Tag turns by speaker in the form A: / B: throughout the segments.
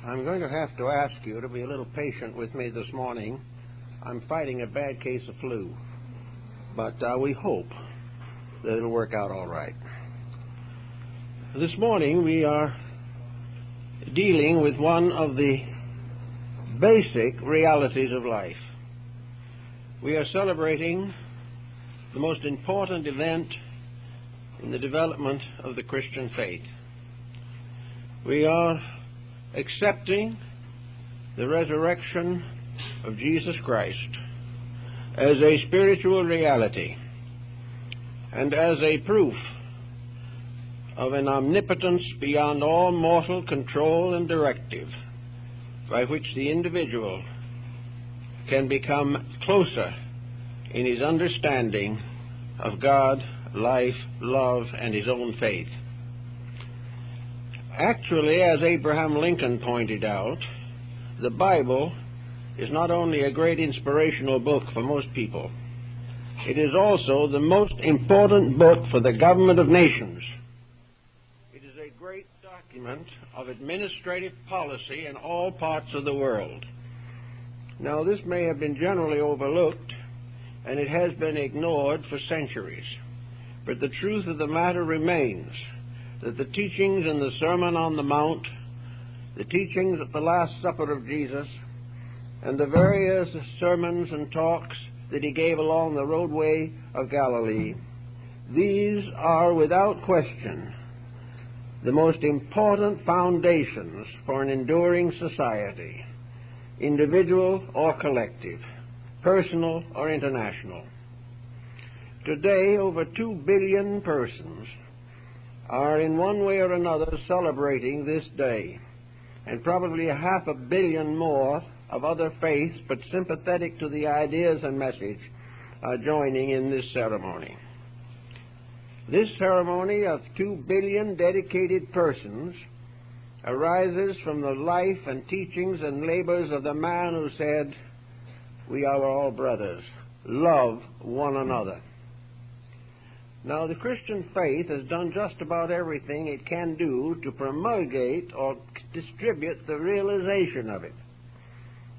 A: I'm going to have to ask you to be a little patient with me this morning. I'm fighting a bad case of flu, but we hope that it'll work out all right. This morning we are dealing with one of the basic realities of life. We are celebrating the most important event in the development of the Christian faith. We are accepting the resurrection of Jesus Christ as a spiritual reality and as a proof of an omnipotence beyond all mortal control and directive, by which the individual can become closer in his understanding of God, life, love, and his own faith. Actually, as Abraham Lincoln pointed out, the Bible is not only a great inspirational book for most people, it is also the most important book for the government of nations. It is a great document of administrative policy in all parts of the world. Now, this may have been generally overlooked, and it has been ignored for centuries, but the truth of the matter remains that the teachings in the Sermon on the Mount, the teachings at the Last Supper of Jesus, and the various sermons and talks that he gave along the roadway of Galilee, these are without question the most important foundations for an enduring society, individual or collective, personal or international. Today, over 2 billion persons are in one way or another celebrating this day, and probably 500 million more of other faiths but sympathetic to the ideas and message are joining in this ceremony. This ceremony of 2 billion dedicated persons arises from the life and teachings and labors of the man who said, "We are all brothers. Love one another." Now, the Christian faith has done just about everything it can do to promulgate or distribute the realization of it.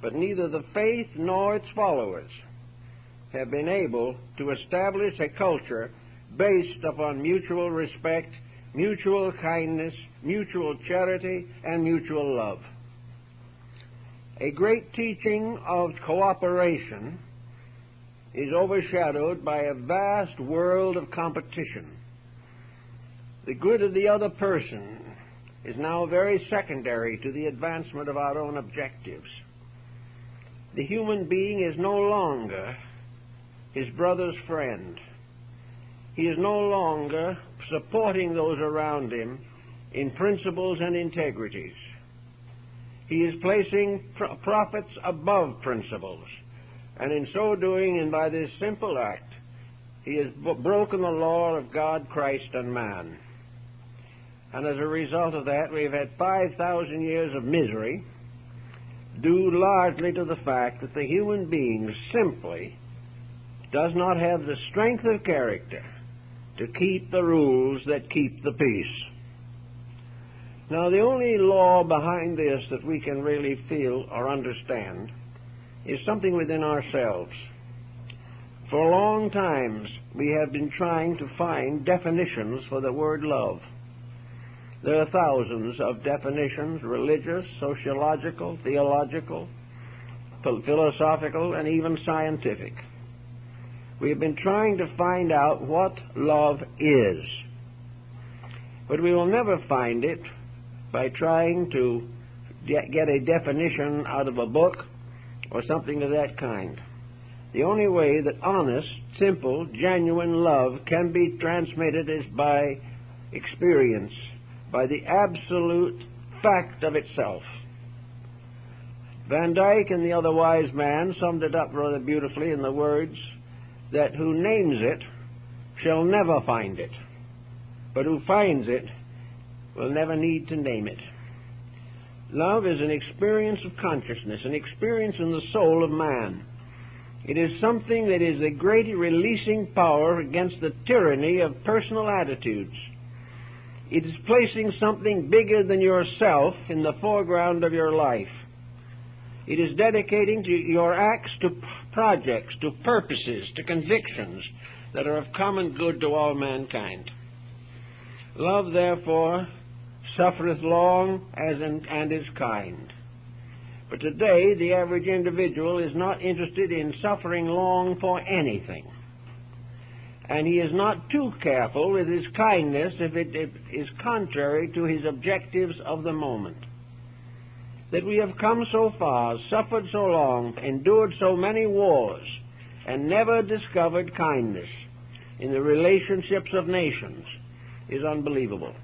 A: But neither the faith nor its followers have been able to establish a culture based upon mutual respect, mutual kindness, mutual charity, and mutual love. A great teaching of cooperation is overshadowed by a vast world of competition. The good of the other person is now very secondary to the advancement of our own objectives. The human being is no longer his brother's friend. He is no longer supporting those around him in principles and integrities. He is placing profits above principles. And in so doing, and by this simple act, he has broken the law of God, Christ, and man. And as a result of that, we've had 5,000 years of misery, due largely to the fact that the human being simply does not have the strength of character to keep the rules that keep the peace. Now, the only law behind this that we can really feel or understand is something within ourselves. For long times, we have been trying to find definitions for the word love. There are thousands of definitions, religious, sociological, theological, philosophical, and even scientific. We have been trying to find out what love is. But we will never find it by trying to get a definition out of a book or something of that kind. The only way that honest, simple, genuine love can be transmitted is by experience, by the absolute fact of itself. Van Dyck and the other wise man summed it up rather beautifully in the words that who names it shall never find it, but who finds it will never need to name it. Love is an experience of consciousness, an experience in the soul of man. It is something that is a great releasing power against the tyranny of personal attitudes. It is placing something bigger than yourself in the foreground of your life. It is dedicating to your acts to projects, to purposes, to convictions that are of common good to all mankind. Love, therefore, suffereth long and is kind. But today, the average individual is not interested in suffering long for anything. And he is not too careful with his kindness if it is contrary to his objectives of the moment. That we have come so far, suffered so long, endured so many wars, and never discovered kindness in the relationships of nations is unbelievable.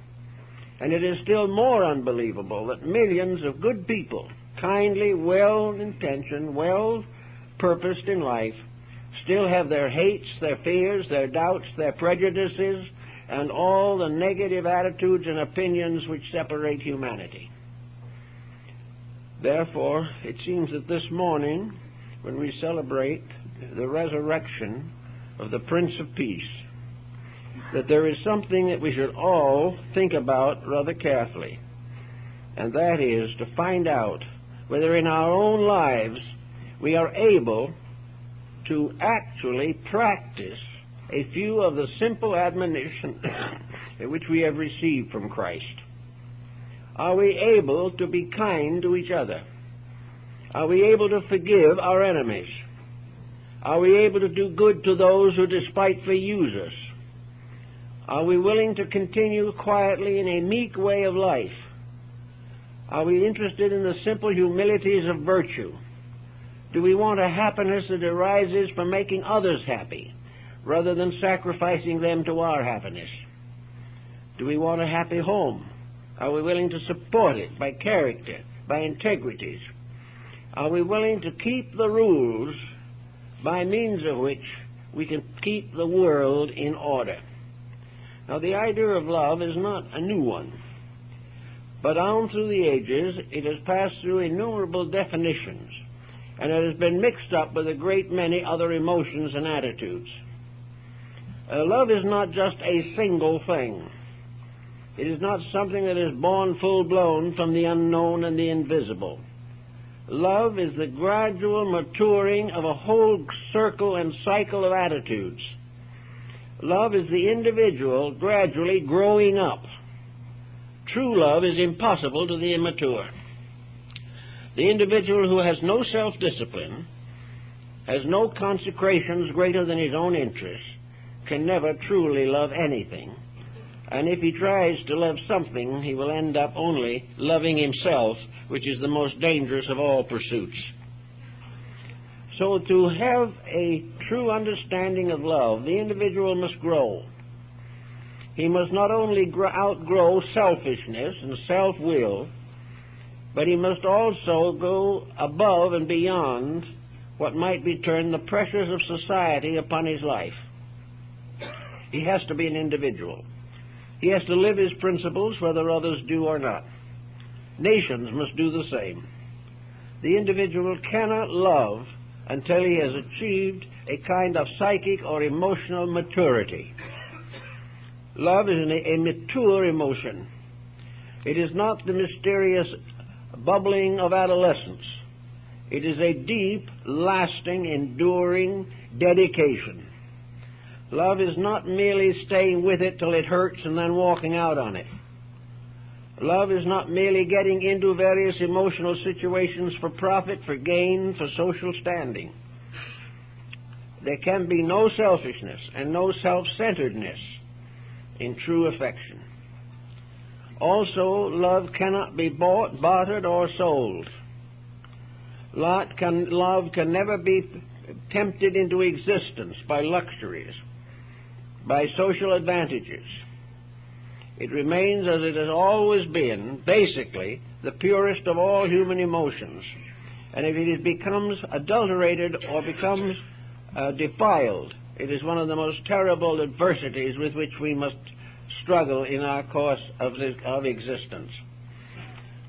A: And it is still more unbelievable that millions of good people, kindly, well-intentioned, well-purposed in life, still have their hates, their fears, their doubts, their prejudices, and all the negative attitudes and opinions which separate humanity. Therefore, it seems that this morning, when we celebrate the resurrection of the Prince of Peace, that there is something that we should all think about rather carefully, and that is to find out whether in our own lives we are able to actually practice a few of the simple admonitions which we have received from Christ. Are we able to be kind to each other? Are we able to forgive our enemies? Are we able to do good to those who despitefully use us? Are we willing to continue quietly in a meek way of life? Are we interested in the simple humilities of virtue? Do we want a happiness that arises from making others happy, rather than sacrificing them to our happiness? Do we want a happy home? Are we willing to support it by character, by integrities? Are we willing to keep the rules by means of which we can keep the world in order? Now, the idea of love is not a new one, but on through the ages it has passed through innumerable definitions, and it has been mixed up with a great many other emotions and attitudes. Love is not just a single thing. It is not something that is born full-blown from the unknown and the invisible. Love is the gradual maturing of a whole circle and cycle of attitudes. Love is the individual gradually growing up. True love is impossible to the immature. The individual who has no self-discipline, has no consecrations greater than his own interests, can never truly love anything. And if he tries to love something, he will end up only loving himself, which is the most dangerous of all pursuits. So to have a true understanding of love, the individual must grow. He must not only outgrow selfishness and self-will, but he must also go above and beyond what might be termed the pressures of society upon his life. He has to be an individual. He has to live his principles whether others do or not. Nations must do the same. The individual cannot love until he has achieved a kind of psychic or emotional maturity. Love is a mature emotion. It is not the mysterious bubbling of adolescence. It is a deep, lasting, enduring dedication. Love is not merely staying with it till it hurts and then walking out on it. Love is not merely getting into various emotional situations for profit, for gain, for social standing. There can be no selfishness and no self-centeredness in true affection. Also, love cannot be bought, bartered, or sold. Love can never be tempted into existence by luxuries, by social advantages. It remains as it has always been, basically, the purest of all human emotions. And if it becomes adulterated or becomes defiled, it is one of the most terrible adversities with which we must struggle in our course of existence.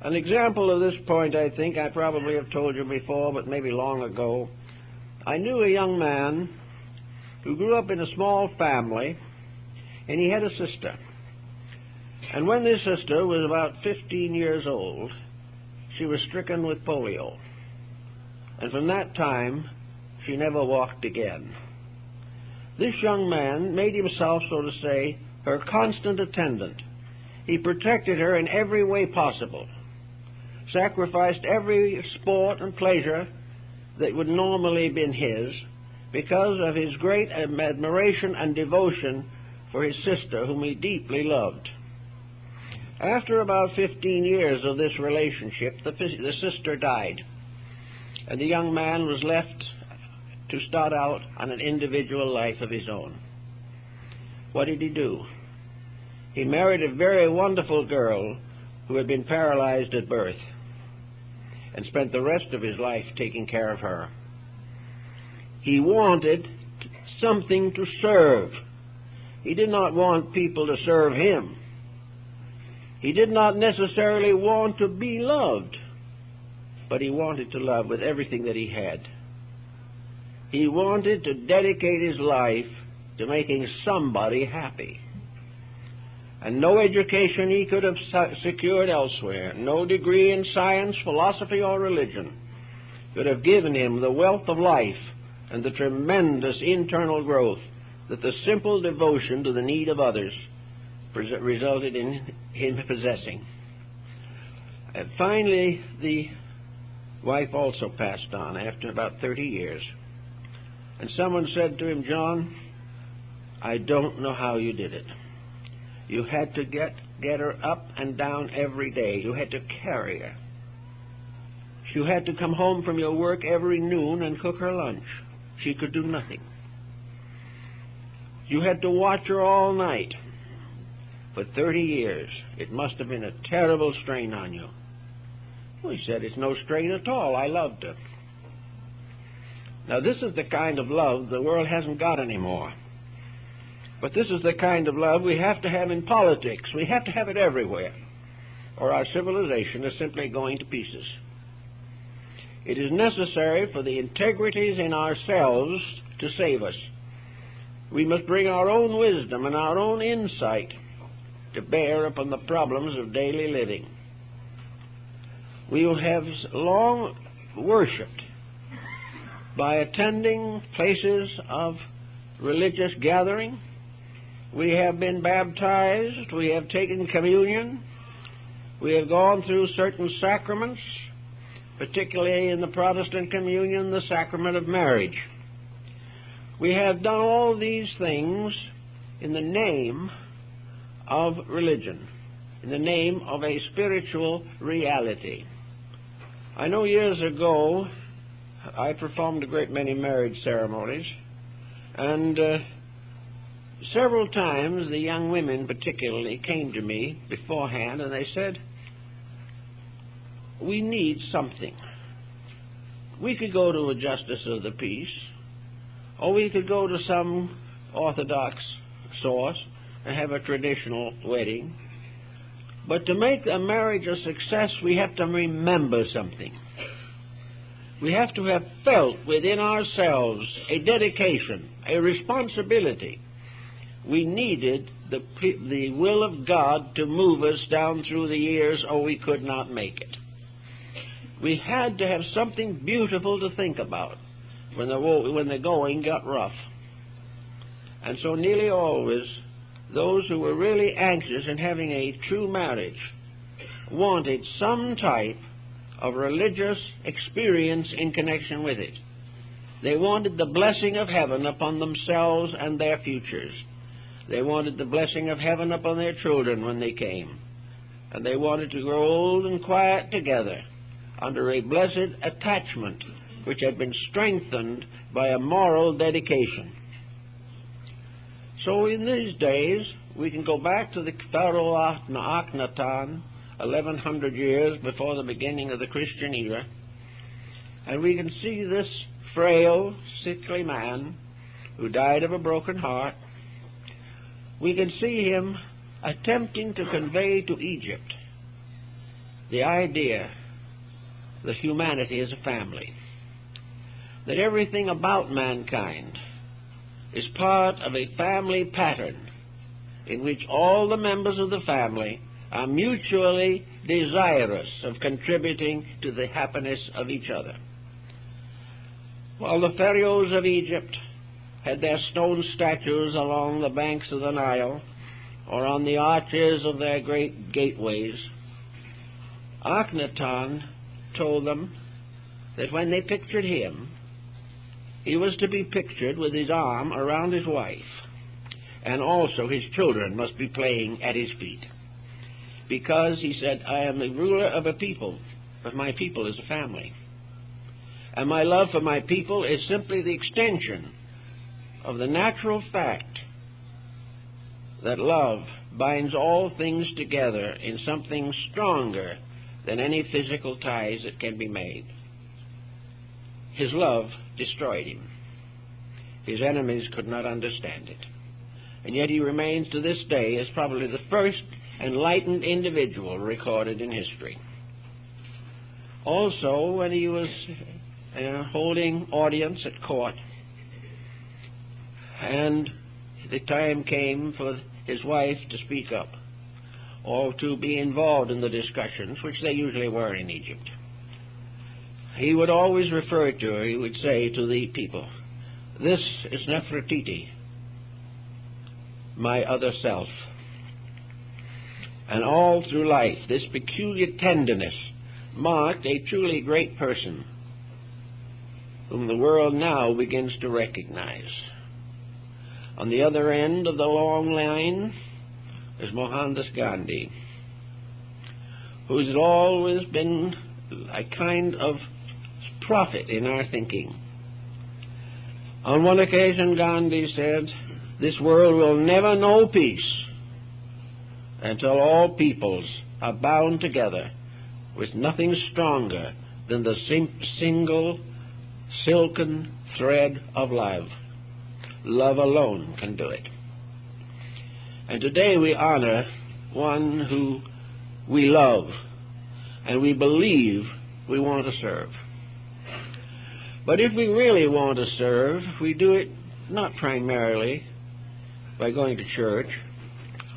A: An example of this point, I think, I probably have told you before, but maybe long ago. I knew a young man who grew up in a small family, and he had a sister. And when this sister was about 15 years old, she was stricken with polio. And from that time, she never walked again. This young man made himself, so to say, her constant attendant. He protected her in every way possible, sacrificed every sport and pleasure that would normally have been his because of his great admiration and devotion for his sister, whom he deeply loved. After about 15 years of this relationship, the sister died, and the young man was left to start out on an individual life of his own. What did he do? He married a very wonderful girl who had been paralyzed at birth and spent the rest of his life taking care of her. He wanted something to serve. He did not want people to serve him. He did not necessarily want to be loved, but he wanted to love with everything that he had. He wanted to dedicate his life to making somebody happy. And no education he could have secured elsewhere, no degree in science, philosophy, or religion could have given him the wealth of life and the tremendous internal growth that the simple devotion to the need of others resulted in him possessing. And finally, the wife also passed on after about 30 years. And someone said to him, "John, I don't know how you did it. You had to get her up and down every day. You had to carry her. You had to come home from your work every noon and cook her lunch. She could do nothing. You had to watch her all night. For 30 years, it must have been a terrible strain on you." Well, he said, "It's no strain at all. I loved her." Now, this is the kind of love the world hasn't got anymore. But this is the kind of love we have to have in politics. We have to have it everywhere, or our civilization is simply going to pieces. It is necessary for the integrities in ourselves to save us. We must bring our own wisdom and our own insight to bear upon the problems of daily living. We have long worshipped by attending places of religious gathering. We have been baptized. We have taken communion. We have gone through certain sacraments, particularly in the Protestant communion, the sacrament of marriage. We have done all these things in the name of religion, in the name of a spiritual reality. I know years ago I performed a great many marriage ceremonies, and several times the young women particularly came to me beforehand and they said, "We need something. We could go to a justice of the peace, or we could go to some Orthodox source and have a traditional wedding. But to make a marriage a success, we have to remember something. We have to have felt within ourselves a dedication, a responsibility. We needed the will of God to move us down through the years, or we could not make it. We had to have something beautiful to think about when the going got rough." And so nearly always, those who were really anxious in having a true marriage wanted some type of religious experience in connection with it. They wanted the blessing of heaven upon themselves and their futures. They wanted the blessing of heaven upon their children when they came. And they wanted to grow old and quiet together under a blessed attachment which had been strengthened by a moral dedication. So in these days, we can go back to the Pharaoh Akhenaten, 1100 years before the beginning of the Christian era, and we can see this frail, sickly man who died of a broken heart. We can see him attempting to convey to Egypt the idea that humanity is a family, that everything about mankind is part of a family pattern in which all the members of the family are mutually desirous of contributing to the happiness of each other. While the pharaohs of Egypt had their stone statues along the banks of the Nile or on the arches of their great gateways, Akhenaton told them that when they pictured him, he was to be pictured with his arm around his wife, and also his children must be playing at his feet. Because, he said, I am the ruler of a people, but my people is a family. And my love for my people is simply the extension of the natural fact that love binds all things together in something stronger than any physical ties that can be made. His love destroyed him. His enemies could not understand it. And yet he remains to this day as probably the first enlightened individual recorded in history. Also, when he was holding audience at court, and the time came for his wife to speak up or to be involved in the discussions, which they usually were in Egypt, he would always refer to her, he would say to the people, "This is Nefertiti, my other self." And all through life, this peculiar tenderness marked a truly great person whom the world now begins to recognize. On the other end of the long line is Mohandas Gandhi, who has always been a kind of prophet in our thinking. On one occasion, Gandhi said, "This world will never know peace until all peoples are bound together with nothing stronger than the single silken thread of love. Love alone can do it." And today we honor one who we love and we believe we want to serve. But if we really want to serve, we do it not primarily by going to church,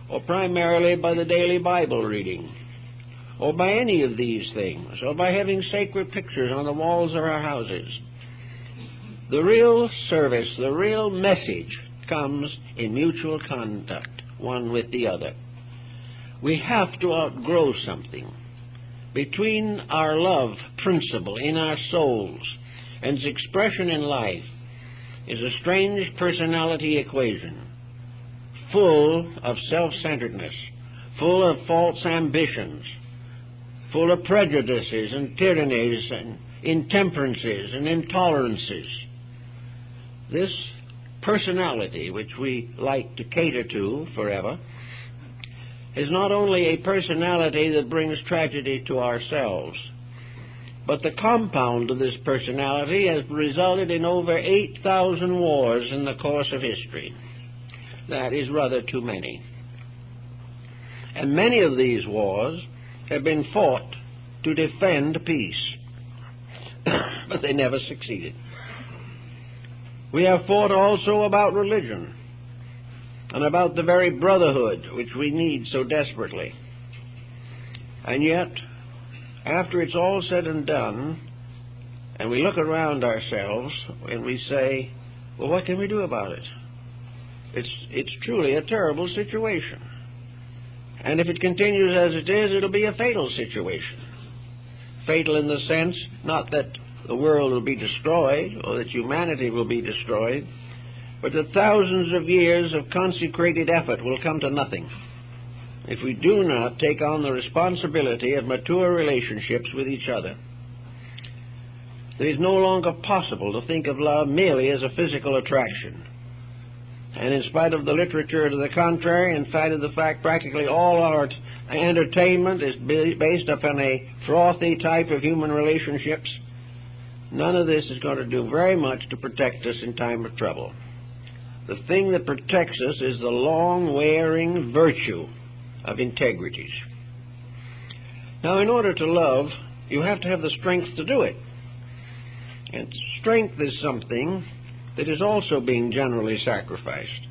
A: or primarily by the daily Bible reading, or by any of these things, or by having sacred pictures on the walls of our houses. The real service, the real message comes in mutual contact, one with the other. We have to outgrow something. Between our love principle in our souls and its expression in life is a strange personality equation, full of self-centeredness, full of false ambitions, full of prejudices and tyrannies and intemperances and intolerances. This personality, which we like to cater to forever, is not only a personality that brings tragedy to ourselves, but the compound of this personality has resulted in over 8,000 wars in the course of history. That is rather too many. And many of these wars have been fought to defend peace, but they never succeeded. We have fought also about religion and about the very brotherhood which we need so desperately. And yet, after it's all said and done, and we look around ourselves and we say, well, what can we do about it? It's truly a terrible situation. And if it continues as it is, it'll be a fatal situation. Fatal in the sense, not that the world will be destroyed or that humanity will be destroyed, but that thousands of years of consecrated effort will come to nothing if we do not take on the responsibility of mature relationships with each other. It is no longer possible to think of love merely as a physical attraction. And in spite of the literature to the contrary, in spite of the fact practically all our entertainment is based upon a frothy type of human relationships, none of this is going to do very much to protect us in time of trouble. The thing that protects us is the long-wearing virtue of integrities. Now, in order to love, you have to have the strength to do it. And strength is something that is also being generally sacrificed.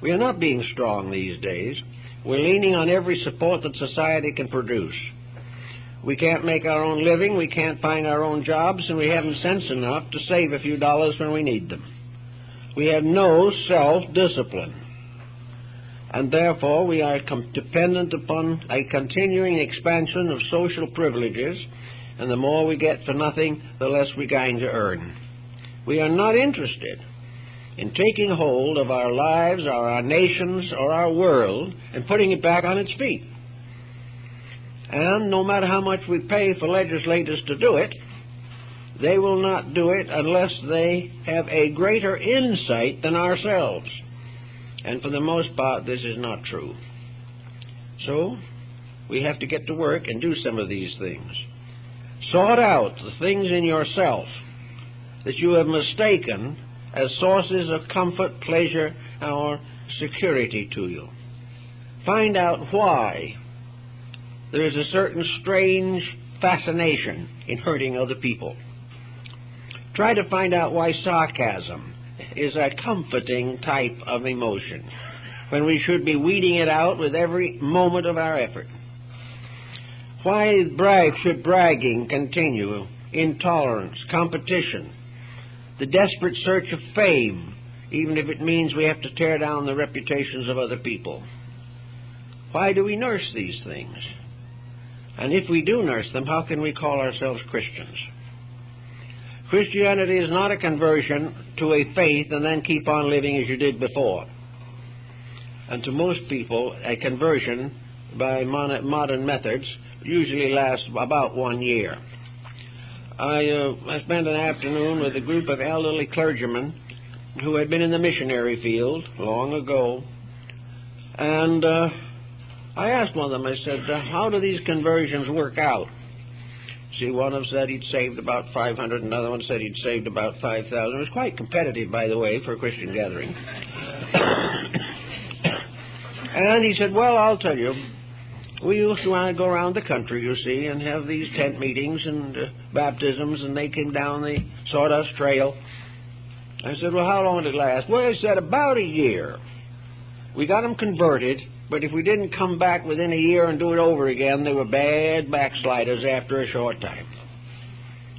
A: We are not being strong these days. We're leaning on every support that society can produce. We can't make our own living, we can't find our own jobs, and we haven't sense enough to save a few dollars when we need them. We have no self-discipline, and therefore we are dependent upon a continuing expansion of social privileges, and the more we get for nothing, the less we're going to earn. We are not interested in taking hold of our lives, or our nations, or our world, and putting it back on its feet. And no matter how much we pay for legislators to do it, they will not do it unless they have a greater insight than ourselves. And for the most part, this is not true. So, we have to get to work and do some of these things. Sort out the things in yourself that you have mistaken as sources of comfort, pleasure, or security to you. Find out why there is a certain strange fascination in hurting other people. Try to find out why sarcasm is a comforting type of emotion, when we should be weeding it out with every moment of our effort. Why should bragging continue, intolerance, competition, the desperate search of fame, even if it means we have to tear down the reputations of other people? Why do we nurse these things? And if we do nurse them, how can we call ourselves Christians? Christianity is not a conversion to a faith and then keep on living as you did before. And to most people, a conversion by modern methods usually lasts about 1 year. I spent an afternoon with a group of elderly clergymen who had been in the missionary field long ago, and I asked one of them, I said, how do these conversions work out? See, one of them said he'd saved about 500, another one said he'd saved about 5,000. It was quite competitive, by the way, for a Christian gathering. And he said, well, I'll tell you, we used to want to go around the country, you see, and have these tent meetings and baptisms, and they came down the Sawdust Trail. I said, well, how long did it last? Well, he said, about a year. We got them converted, but if we didn't come back within a year and do it over again, they were bad backsliders after a short time.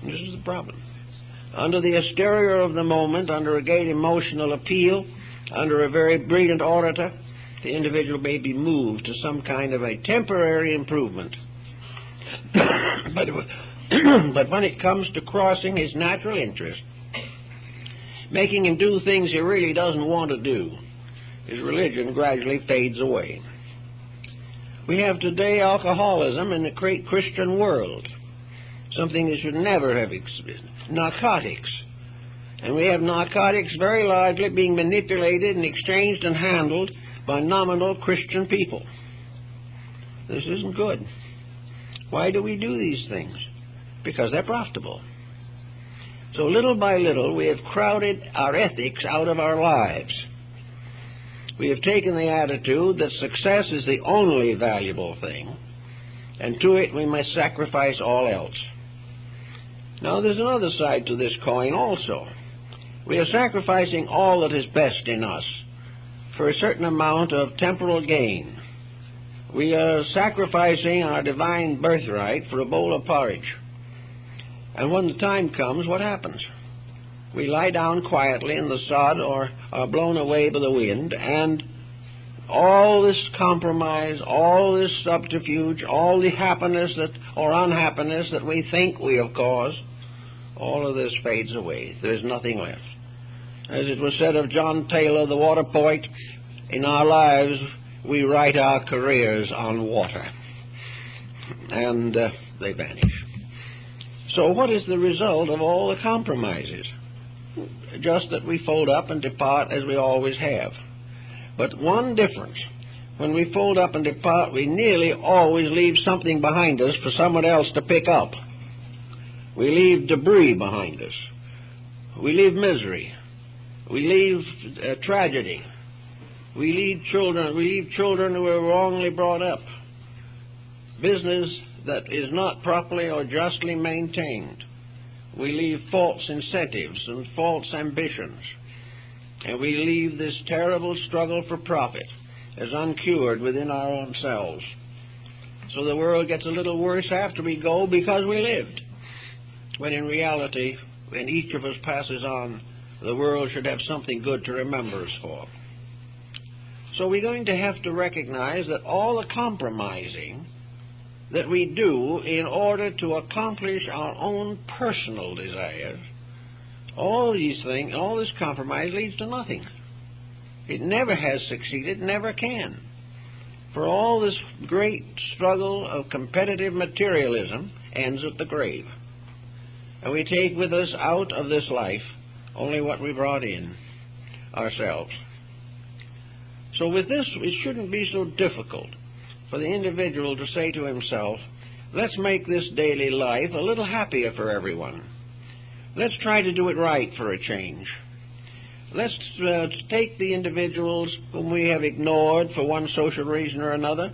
A: And this is the problem. Under the hysteria of the moment, under a great emotional appeal, under a very brilliant orator, the individual may be moved to some kind of a temporary improvement. But when it comes to crossing his natural interest, making him do things he really doesn't want to do, his religion gradually fades away. We have today alcoholism in the great Christian world, something that should never have existed. Narcotics. And we have narcotics very largely being manipulated and exchanged and handled by nominal Christian people. This isn't good. Why do we do these things? Because they're profitable. So little by little we have crowded our ethics out of our lives. We have taken the attitude that success is the only valuable thing, and to it we must sacrifice all else. Now there's another side to this coin also. We are sacrificing all that is best in us for a certain amount of temporal gain. We are sacrificing our divine birthright for a bowl of porridge. And when the time comes, what happens? We lie down quietly in the sod or are blown away by the wind, and all this compromise, all this subterfuge, all the happiness or unhappiness that we think we have caused, all of this fades away. There's nothing left. As it was said of John Taylor, the water poet, in our lives we write our careers on water, and they vanish. So what is the result of all the compromises? Just that we fold up and depart as we always have. But one difference. When we fold up and depart, we nearly always leave something behind us for someone else to pick up. We leave debris behind us. We leave misery. We leave tragedy. We leave children who are wrongly brought up. Business that is not properly or justly maintained. We leave false incentives and false ambitions. and we leave this terrible struggle for profit as uncured within our own selves. So the world gets a little worse after we go because we lived, when in reality, when each of us passes on, the world should have something good to remember us for. So we're going to have to recognize that all the compromising that we do in order to accomplish our own personal desires, all these things, all this compromise leads to nothing. It never has succeeded, never can. For all this great struggle of competitive materialism ends at the grave. And we take with us out of this life only what we brought in ourselves. So with this, it shouldn't be so difficult for the individual to say to himself, let's make this daily life a little happier for everyone. Let's try to do it right for a change. Let's take the individuals whom we have ignored for one social reason or another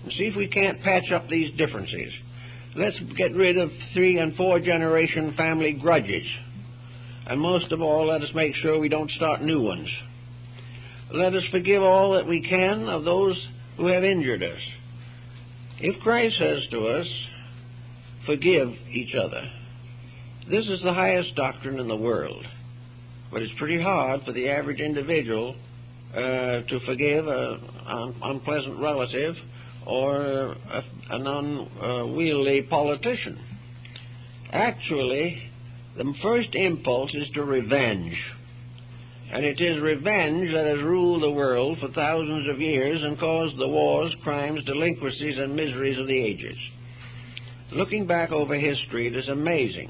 A: and see if we can't patch up these differences. Let's get rid of 3- and 4-generation family grudges. And most of all, let us make sure we don't start new ones. Let us forgive all that we can of those who have injured us. If Christ says to us, forgive each other, this is the highest doctrine in the world. But it's pretty hard for the average individual to forgive an unpleasant relative or an unwieldy politician. Actually, the first impulse is to revenge. And it is revenge that has ruled the world for thousands of years and caused the wars, crimes, delinquencies, and miseries of the ages. Looking back over history, it is amazing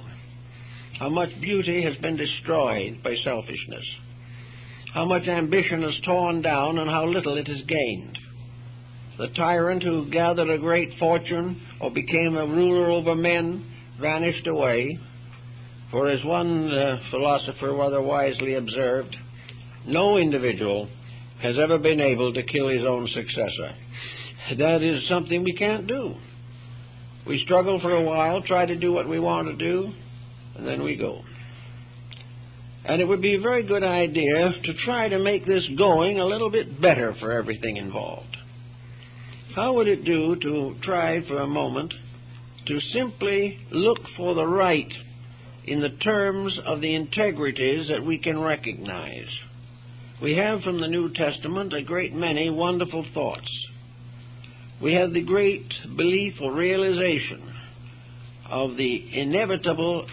A: how much beauty has been destroyed by selfishness, how much ambition is torn down, and how little it is gained. The tyrant who gathered a great fortune or became a ruler over men vanished away, for as one philosopher rather wisely observed, no individual has ever been able to kill his own successor. That is something we can't do. We struggle for a while, try to do what we want to do, and then we go. And it would be a very good idea to try to make this going a little bit better for everything involved. How would it do to try for a moment to simply look for the right in the terms of the integrities that we can recognize? We have from the New Testament a great many wonderful thoughts. We have the great belief or realization of the inevitable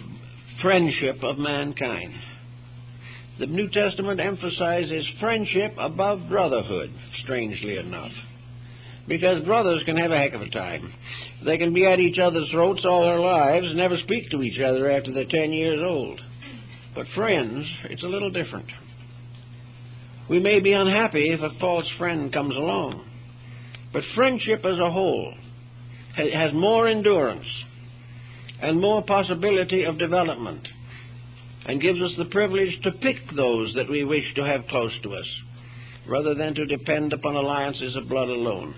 A: friendship of mankind. The New Testament emphasizes friendship above brotherhood, strangely enough, because brothers can have a heck of a time. They can be at each other's throats all their lives and never speak to each other after they're 10 years old. But friends, it's a little different. We may be unhappy if a false friend comes along, but friendship as a whole has more endurance and more possibility of development, and gives us the privilege to pick those that we wish to have close to us, rather than to depend upon alliances of blood alone.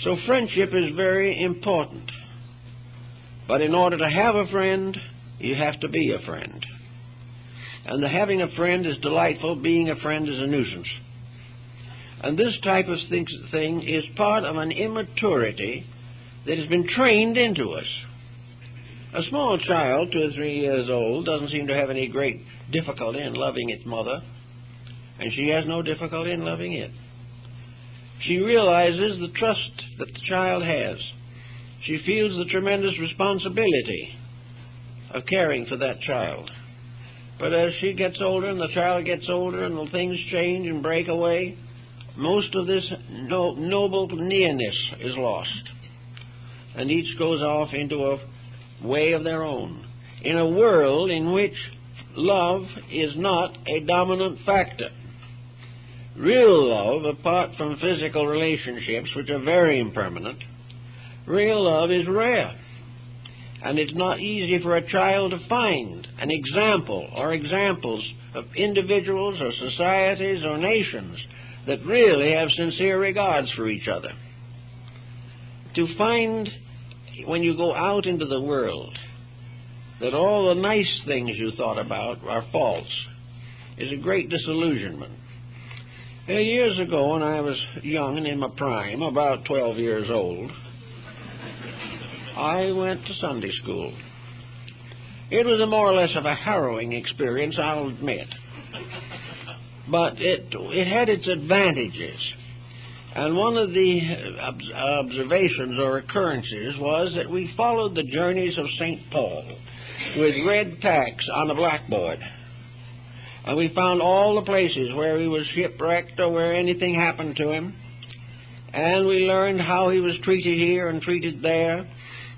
A: So friendship is very important. But in order to have a friend, you have to be a friend. And the having a friend is delightful, being a friend is a nuisance. And this type of thing is part of an immaturity that has been trained into us. A small child, 2 or 3 years old, doesn't seem to have any great difficulty in loving its mother, and she has no difficulty in loving it. She realizes the trust that the child has. She feels the tremendous responsibility of caring for that child. But as she gets older and the child gets older and the things change and break away, most of this noble nearness is lost. And each goes off into a way of their own, in a world in which love is not a dominant factor. Real love, apart from physical relationships, which are very impermanent, real love is rare. And it's not easy for a child to find an example or examples of individuals or societies or nations that really have sincere regards for each other. To find, when you go out into the world, that all the nice things you thought about are false, is a great disillusionment. Years ago, when I was young and in my prime, about 12 years old, I went to Sunday school. It was a more or less of a harrowing experience, I'll admit. But it had its advantages. And one of the observations or occurrences was that we followed the journeys of St. Paul with red tacks on a blackboard. And we found all the places where he was shipwrecked or where anything happened to him. And we learned how he was treated here and treated there.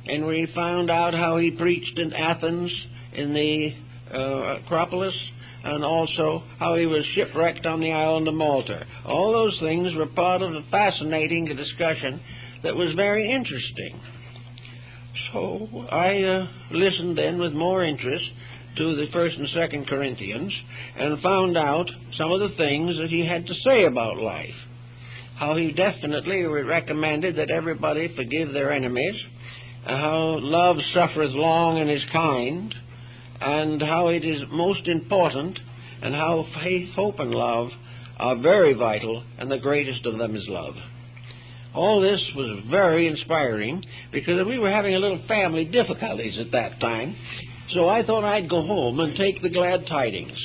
A: And we found out how he preached in Athens in the Acropolis, and also how he was shipwrecked on the island of Malta. All those things were part of a fascinating discussion that was very interesting. So I listened then with more interest to the 1st and 2nd Corinthians and found out some of the things that he had to say about life. How he definitely recommended that everybody forgive their enemies, how love suffereth long and is kind, and how it is most important, and how faith, hope, and love are very vital, and the greatest of them is love. All this was very inspiring, because we were having a little family difficulties at that time, so I thought I'd go home and take the glad tidings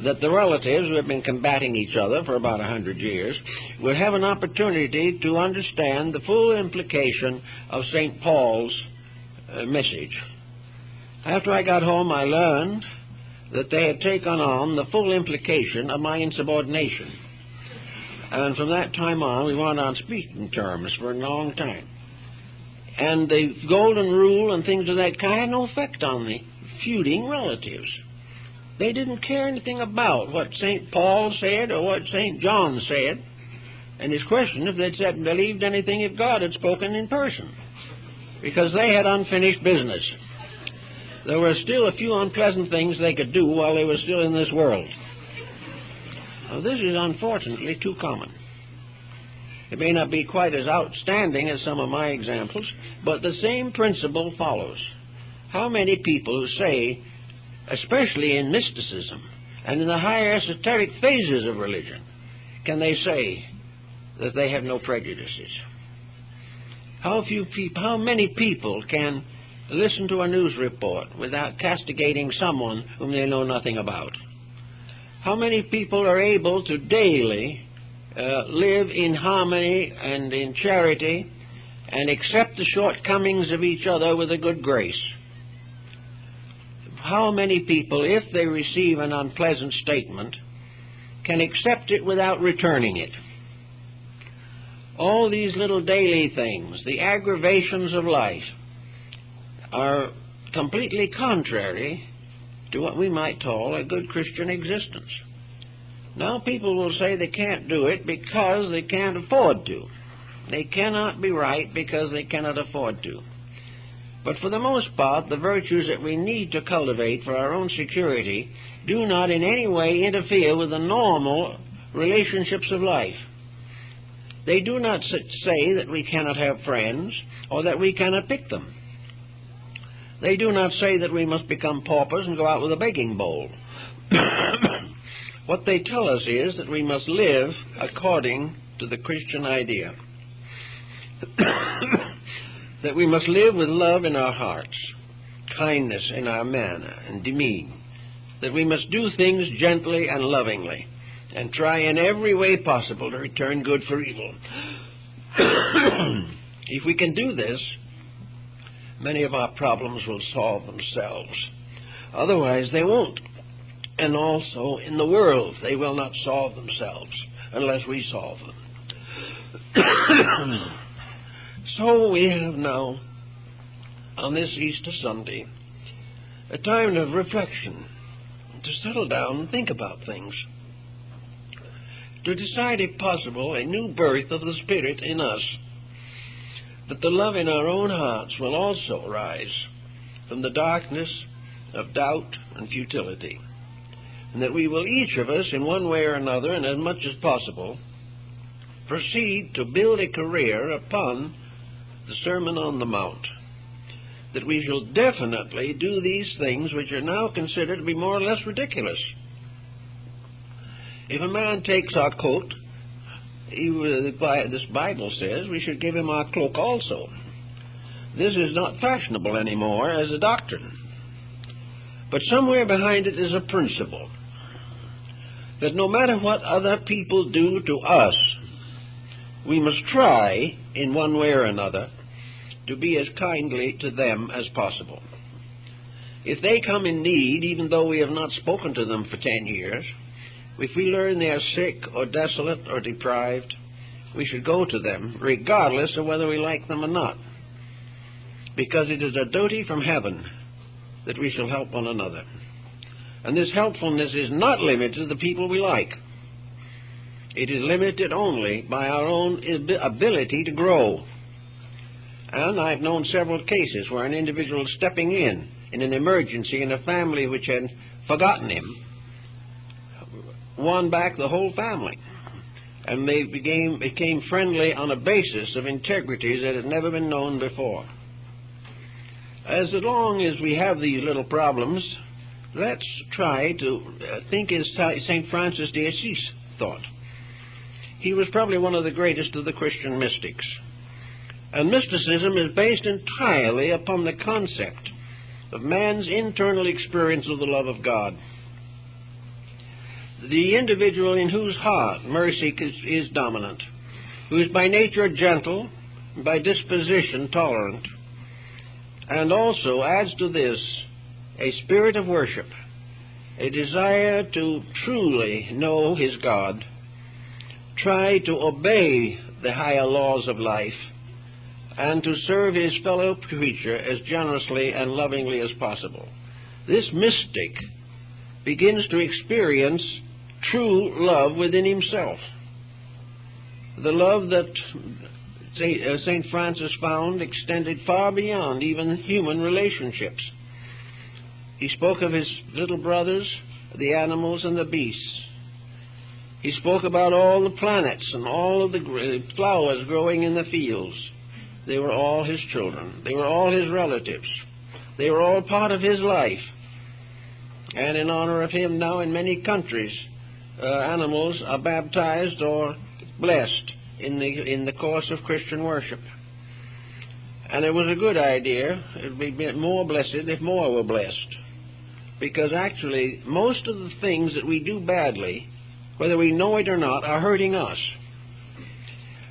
A: that the relatives who have been combating each other for about 100 years would have an opportunity to understand the full implication of St. Paul's message. After I got home, I learned that they had taken on the full implication of my insubordination. And from that time on, we went on speaking terms for a long time. And the golden rule and things of that kind had no effect on the feuding relatives. They didn't care anything about what St. Paul said or what St. John said. And his question if they'd said believed anything if God had spoken in person, because they had unfinished business. There were still a few unpleasant things they could do while they were still in this world. Now, this is unfortunately too common. It may not be quite as outstanding as some of my examples, but the same principle follows. How many people who say, especially in mysticism and in the higher esoteric phases of religion, can they say that they have no prejudices? How many people can listen to a news report without castigating someone whom they know nothing about? How many people are able to daily live in harmony and in charity and accept the shortcomings of each other with a good grace? How many people, if they receive an unpleasant statement, can accept it without returning it? All these little daily things, the aggravations of life, are completely contrary to what we might call a good Christian existence. Now people will say they can't do it because they can't afford to. They cannot be right because they cannot afford to. But for the most part, the virtues that we need to cultivate for our own security do not in any way interfere with the normal relationships of life. They do not say that we cannot have friends or that we cannot pick them. They do not say that we must become paupers and go out with a begging bowl. What they tell us is that we must live according to the Christian idea. That we must live with love in our hearts, kindness in our manner and demean. That we must do things gently and lovingly, and try in every way possible to return good for evil. If we can do this, many of our problems will solve themselves. Otherwise, they won't. And also, in the world, they will not solve themselves unless we solve them. So we have now, on this Easter Sunday, a time of reflection, to settle down and think about things, to decide, if possible, a new birth of the Spirit in us, that the love in our own hearts will also rise from the darkness of doubt and futility, and that we will each of us, in one way or another, and as much as possible, proceed to build a career upon the Sermon on the Mount, that we shall definitely do these things which are now considered to be more or less ridiculous. If a man takes our coat, this Bible says we should give him our cloak also. This is not fashionable anymore as a doctrine. But somewhere behind it is a principle that no matter what other people do to us, we must try, in one way or another, to be as kindly to them as possible. If they come in need, even though we have not spoken to them for 10 years, if we learn they are sick or desolate or deprived, we should go to them, regardless of whether we like them or not, because it is a duty from heaven that we shall help one another. And this helpfulness is not limited to the people we like. It is limited only by our own ability to grow. And I've known several cases where an individual stepping in an emergency in a family which had forgotten him, won back the whole family. And they became friendly on a basis of integrity that had never been known before. As long as we have these little problems, let's try to think as St. Francis de Assisi thought. He was probably one of the greatest of the Christian mystics. And mysticism is based entirely upon the concept of man's internal experience of the love of God. The individual in whose heart mercy is dominant, who is by nature gentle, by disposition tolerant, and also adds to this a spirit of worship, a desire to truly know his God, try to obey the higher laws of life, and to serve his fellow creature as generously and lovingly as possible. This mystic begins to experience true love within himself. The love that St. Francis found extended far beyond even human relationships. He spoke of his little brothers, the animals and the beasts. He spoke about all the planets and all of the flowers growing in the fields. They were all his children. They were all his relatives. They were all part of his life. And in honor of him now in many countries, animals are baptized or blessed in the course of Christian worship. And it was a good idea. It would be more blessed if more were blessed. Because actually, most of the things that we do badly, whether we know it or not, are hurting us.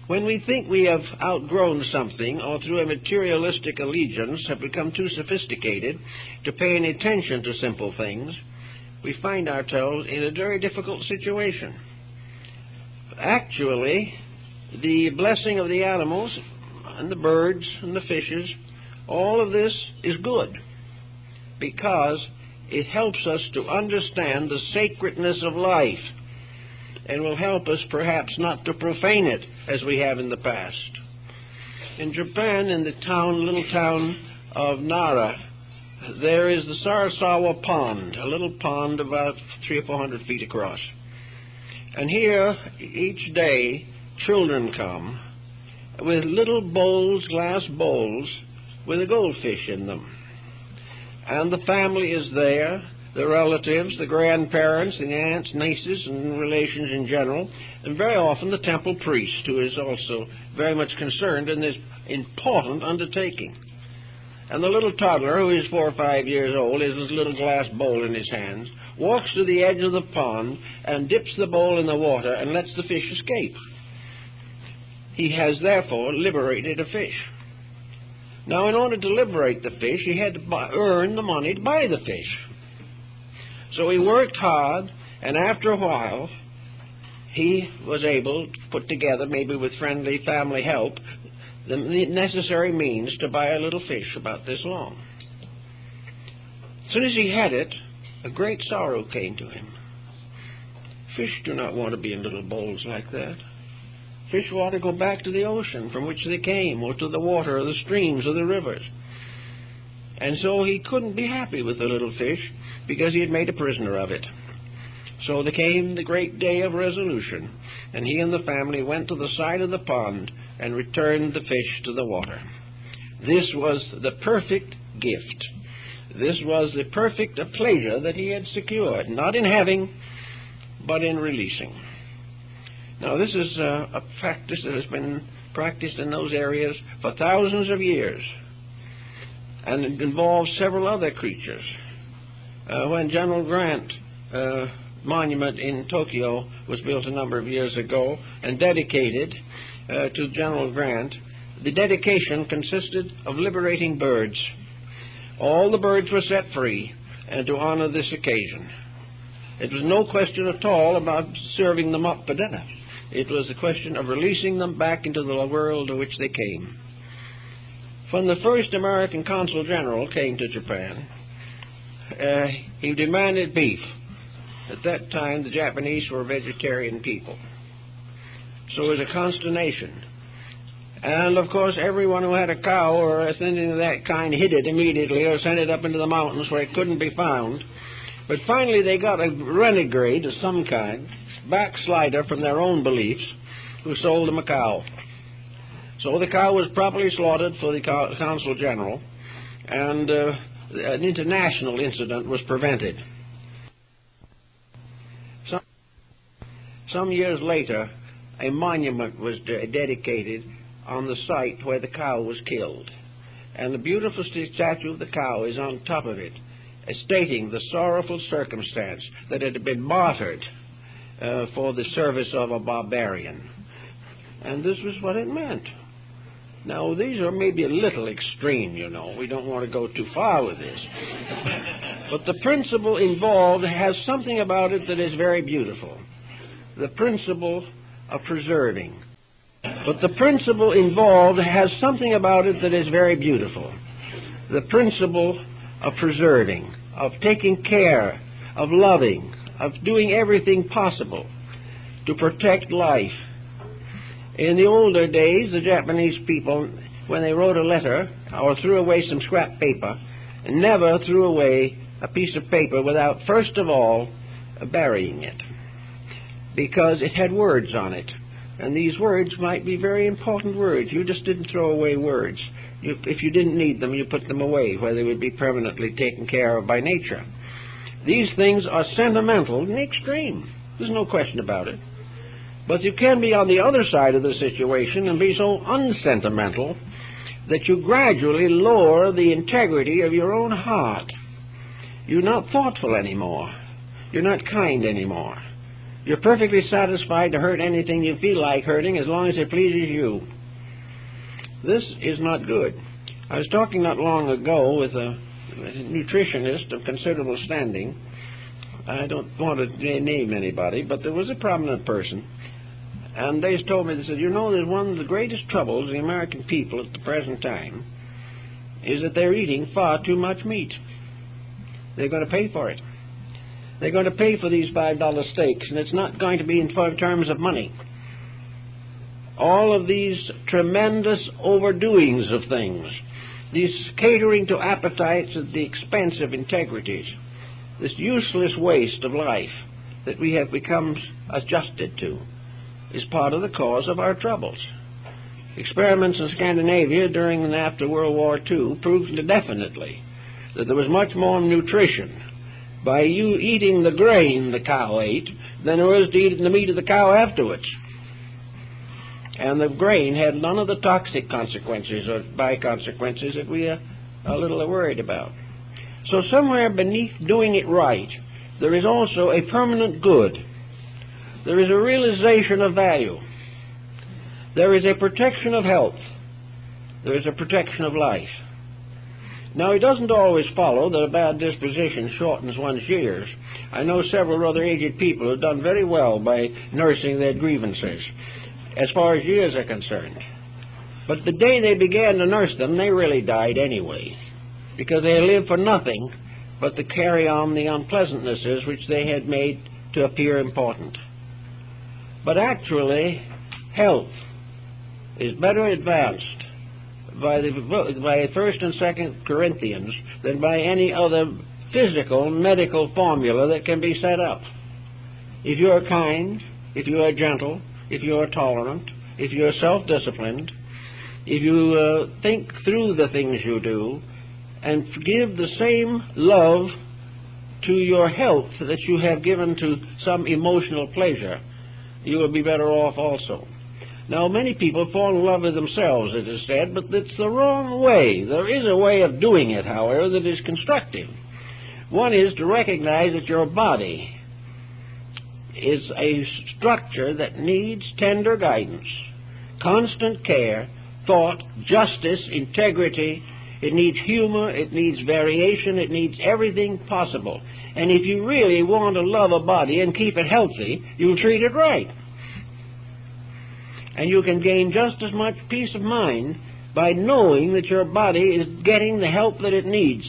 A: When we think we have outgrown something, or through a materialistic allegiance have become too sophisticated to pay any attention to simple things, we find ourselves in a very difficult situation. Actually, the blessing of the animals and the birds and the fishes, all of this is good, because it helps us to understand the sacredness of life, and will help us perhaps not to profane it as we have in the past. In Japan, in the little town of Nara, there is the Sarasawa Pond, a little pond about 300 or 400 feet across. And here, each day, children come with little bowls, glass bowls, with a goldfish in them. And the family is there, the relatives, the grandparents, the aunts, nieces, and relations in general, and very often the temple priest, who is also very much concerned in this important undertaking. And the little toddler, who is 4 or 5 years old, has this little glass bowl in his hands, walks to the edge of the pond and dips the bowl in the water and lets the fish escape. He has therefore liberated a fish. Now, in order to liberate the fish, he had to earn the money to buy the fish. So he worked hard, and after a while, he was able to put together, maybe with friendly family help, the necessary means to buy a little fish about this long. As soon as he had it, a great sorrow came to him. Fish do not want to be in little bowls like that. Fish want to go back to the ocean from which they came, or to the water, or the streams, or the rivers. And so he couldn't be happy with the little fish, because he had made a prisoner of it. So there came the great day of resolution, and he and the family went to the side of the pond and returned the fish to the water. This was the perfect gift. This was the perfect pleasure that he had secured, not in having, but in releasing. Now, this is a practice that has been practiced in those areas for thousands of years, and it involves several other creatures. When General Grant monument in Tokyo was built a number of years ago and dedicated to General Grant, the dedication consisted of liberating birds. All the birds were set free to honor this occasion. It was no question at all about serving them up for dinner. It was a question of releasing them back into the world to which they came. When the first American Consul General came to Japan, he demanded beef. At that time, the Japanese were vegetarian people. So it was a consternation. And, of course, everyone who had a cow or anything of that kind hid it immediately or sent it up into the mountains where it couldn't be found. But finally they got a renegade of some kind, backslider from their own beliefs, who sold them a cow. So the cow was properly slaughtered for the Consul General, and an international incident was prevented. Some years later, a monument was dedicated on the site where the cow was killed. And the beautiful statue of the cow is on top of it, stating the sorrowful circumstance that it had been martyred for the service of a barbarian. And this was what it meant. Now, these are maybe a little extreme, you know. We don't want to go too far with this. But the principle involved has something about it that is very beautiful. The principle of preserving. But the principle involved has something about it that is very beautiful. The principle of preserving, of taking care, of loving, of doing everything possible to protect life. In the older days, the Japanese people, when they wrote a letter or threw away some scrap paper, never threw away a piece of paper without first of all burying it, because it had words on it. And these words might be very important words. You just didn't throw away words. If you didn't need them, you put them away, where they would be permanently taken care of by nature. These things are sentimental in the extreme. There's no question about it. But you can be on the other side of the situation and be so unsentimental that you gradually lower the integrity of your own heart. You're not thoughtful anymore. You're not kind anymore. You're perfectly satisfied to hurt anything you feel like hurting as long as it pleases you. This is not good. I was talking not long ago with a nutritionist of considerable standing. I don't want to name anybody, but there was a prominent person. And they told me, they said, you know, there's one of the greatest troubles of the American people at the present time is that they're eating far too much meat. They're going to pay for it. They're going to pay for these $5 steaks, and it's not going to be in terms of money. All of these tremendous overdoings of things, these catering to appetites at the expense of integrities, this useless waste of life that we have become adjusted to, is part of the cause of our troubles. Experiments in Scandinavia during and after World War II proved definitely that there was much more nutrition by you eating the grain the cow ate than there was to eating the meat of the cow afterwards. And the grain had none of the toxic consequences or by-consequences that we are a little worried about. So somewhere beneath doing it right, there is also a permanent good. There is a realization of value. There is a protection of health. There is a protection of life. Now, it doesn't always follow that a bad disposition shortens one's years. I know several other aged people who have done very well by nursing their grievances, as far as years are concerned. But the day they began to nurse them, they really died anyway, because they lived for nothing but to carry on the unpleasantnesses which they had made to appear important. But actually, health is better advanced by 1st and 2nd Corinthians than by any other physical medical formula that can be set up. If you are kind, if you are gentle, if you are tolerant, if you are self-disciplined, if you think through the things you do and give the same love to your health that you have given to some emotional pleasure, you will be better off also. Now, many people fall in love with themselves, it is said, but it's the wrong way. There is a way of doing it, however, that is constructive. One is to recognize that your body is a structure that needs tender guidance, constant care, thought, justice, integrity. It needs humor, it needs variation, it needs everything possible. And if you really want to love a body and keep it healthy, you'll treat it right. And you can gain just as much peace of mind by knowing that your body is getting the help that it needs.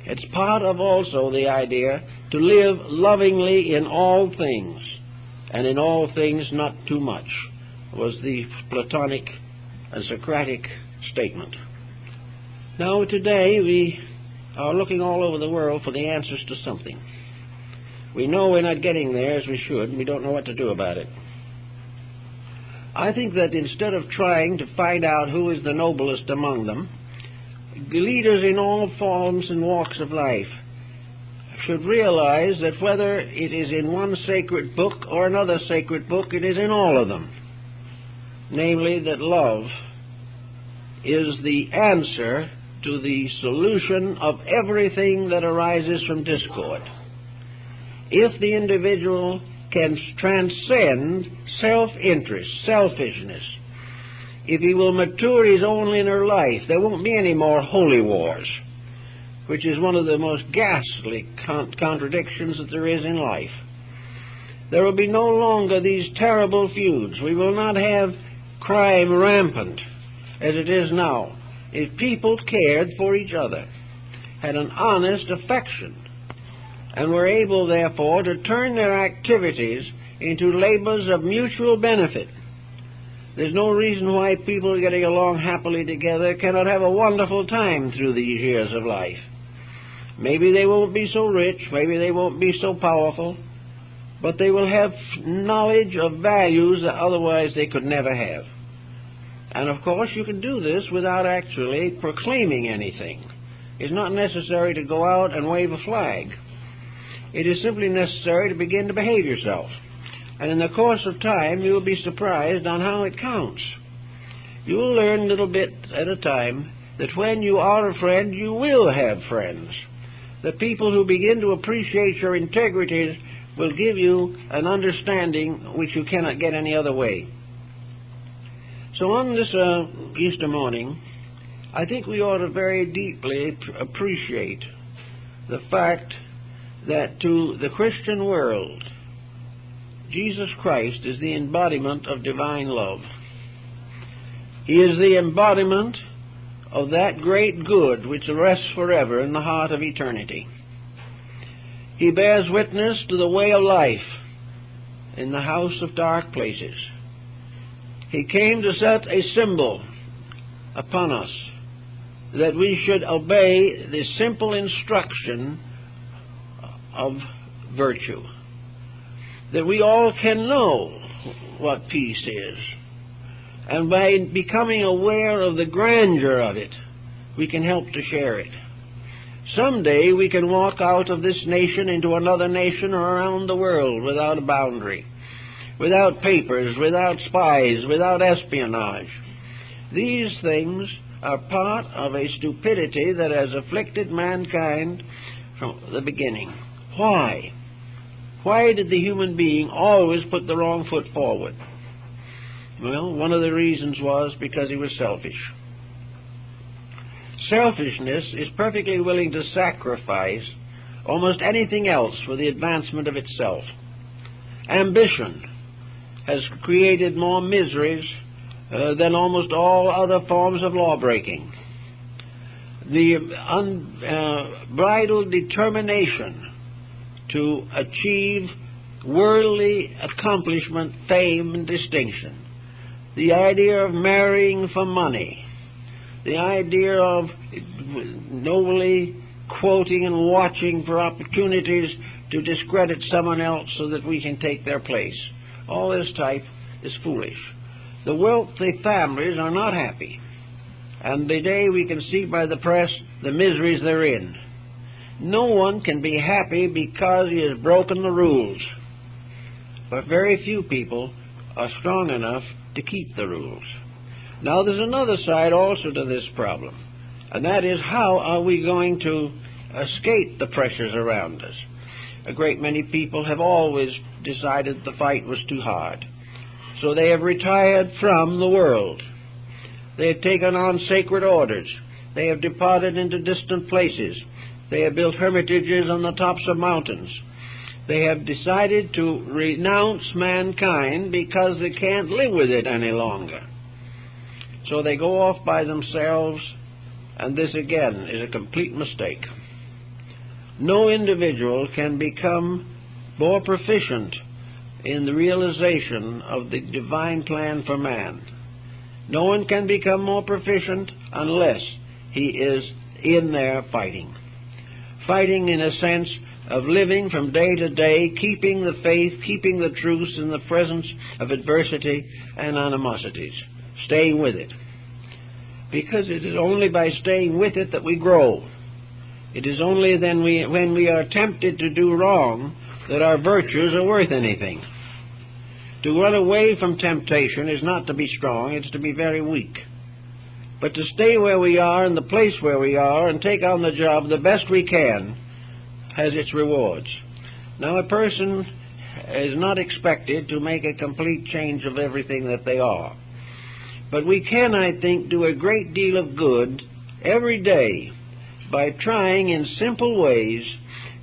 A: It's part of also the idea to live lovingly in all things, and in all things not too much, was the Platonic and Socratic statement. Now today we are looking all over the world for the answers to something. We know we're not getting there as we should, and we don't know what to do about it. I think that instead of trying to find out who is the noblest among them, leaders in all forms and walks of life should realize that whether it is in one sacred book or another sacred book, it is in all of them. Namely, that love is the answer to the solution of everything that arises from discord. If the individual can transcend self-interest, selfishness, if he will mature his own inner life, there won't be any more holy wars, which is one of the most ghastly contradictions that there is in life. There will be no longer these terrible feuds. We will not have crime rampant as it is now. If people cared for each other, had an honest affection, and were able, therefore, to turn their activities into labors of mutual benefit, there's no reason why people getting along happily together cannot have a wonderful time through these years of life. Maybe they won't be so rich, maybe they won't be so powerful, but they will have knowledge of values that otherwise they could never have. And of course you can do this without actually proclaiming anything. It's not necessary to go out and wave a flag. It is simply necessary to begin to behave yourself. And in the course of time, you will be surprised on how it counts. You will learn little bit at a time that when you are a friend, you will have friends. The people who begin to appreciate your integrities will give you an understanding which you cannot get any other way. So on this Easter morning, I think we ought to very deeply appreciate the fact that to the Christian world, Jesus Christ is the embodiment of divine love. He is the embodiment of that great good which rests forever in the heart of eternity. He bears witness to the way of life in the house of dark places. He came to set a symbol upon us that we should obey the simple instruction of virtue, that we all can know what peace is, and by becoming aware of the grandeur of it, we can help to share it. Someday we can walk out of this nation into another nation or around the world without a boundary, without papers, without spies, without espionage. These things are part of a stupidity that has afflicted mankind from the beginning. Why? Why did the human being always put the wrong foot forward? Well, one of the reasons was because he was selfish. Selfishness is perfectly willing to sacrifice almost anything else for the advancement of itself. Ambition has created more miseries than almost all other forms of law-breaking. The unbridled determination to achieve worldly accomplishment, fame, and distinction, the idea of marrying for money, the idea of nobly quoting and watching for opportunities to discredit someone else so that we can take their place. All this type is foolish. The wealthy families are not happy, and today we can see by the press the miseries they're in. No one can be happy because he has broken the rules. But very few people are strong enough to keep the rules. Now there's another side also to this problem, and that is, how are we going to escape the pressures around us? A great many people have always decided the fight was too hard, so they have retired from the world. They have taken on sacred orders. They have departed into distant places. They have built hermitages on the tops of mountains. They have decided to renounce mankind because they can't live with it any longer. So they go off by themselves, and this again is a complete mistake. No individual can become more proficient in the realization of the divine plan for man. No one can become more proficient unless he is in there fighting. Fighting in a sense of living from day to day, keeping the faith, keeping the truth in the presence of adversity and animosities. Staying with it. Because it is only by staying with it that we grow. It is only then when we are tempted to do wrong that our virtues are worth anything. To run away from temptation is not to be strong, it's to be very weak. But to stay where we are, in the place where we are, and take on the job the best we can, has its rewards. Now, a person is not expected to make a complete change of everything that they are. But we can, I think, do a great deal of good every day by trying in simple ways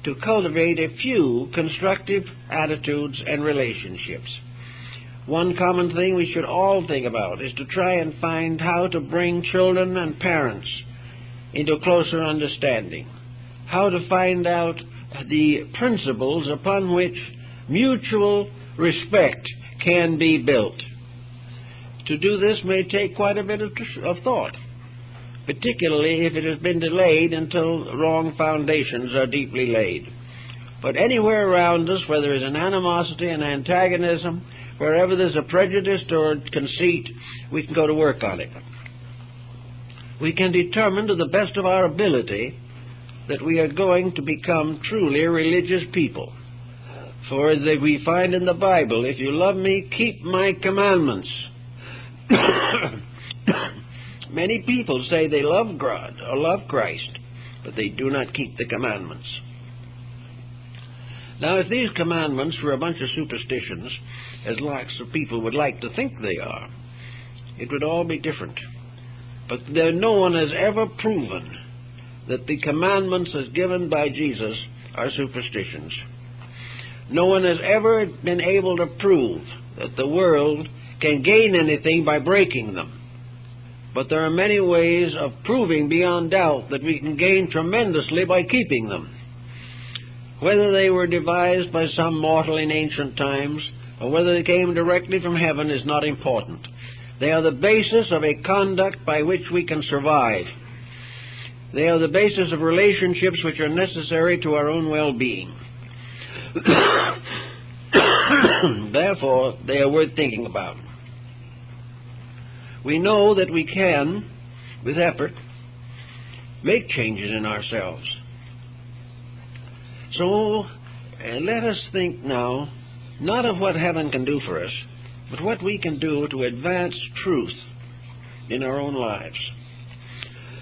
A: to cultivate a few constructive attitudes and relationships. One common thing we should all think about is to try and find how to bring children and parents into closer understanding, how to find out the principles upon which mutual respect can be built. To do this may take quite a bit of thought, particularly if it has been delayed until wrong foundations are deeply laid. But anywhere around us, where there is an animosity, an antagonism, wherever there's a prejudice or conceit, we can go to work on it. We can determine to the best of our ability that we are going to become truly a religious people. For as we find in the Bible, if you love me, keep my commandments. Many people say they love God or love Christ, but they do not keep the commandments. Now, if these commandments were a bunch of superstitions, as lots of people would like to think they are, it would all be different. But no one has ever proven that the commandments as given by Jesus are superstitions. No one has ever been able to prove that the world can gain anything by breaking them. But there are many ways of proving beyond doubt that we can gain tremendously by keeping them. Whether they were devised by some mortal in ancient times, or whether they came directly from heaven, is not important. They are the basis of a conduct by which we can survive. They are the basis of relationships which are necessary to our own well-being. Therefore, they are worth thinking about. We know that we can, with effort, make changes in ourselves. So, let us think now, not of what heaven can do for us, but what we can do to advance truth in our own lives.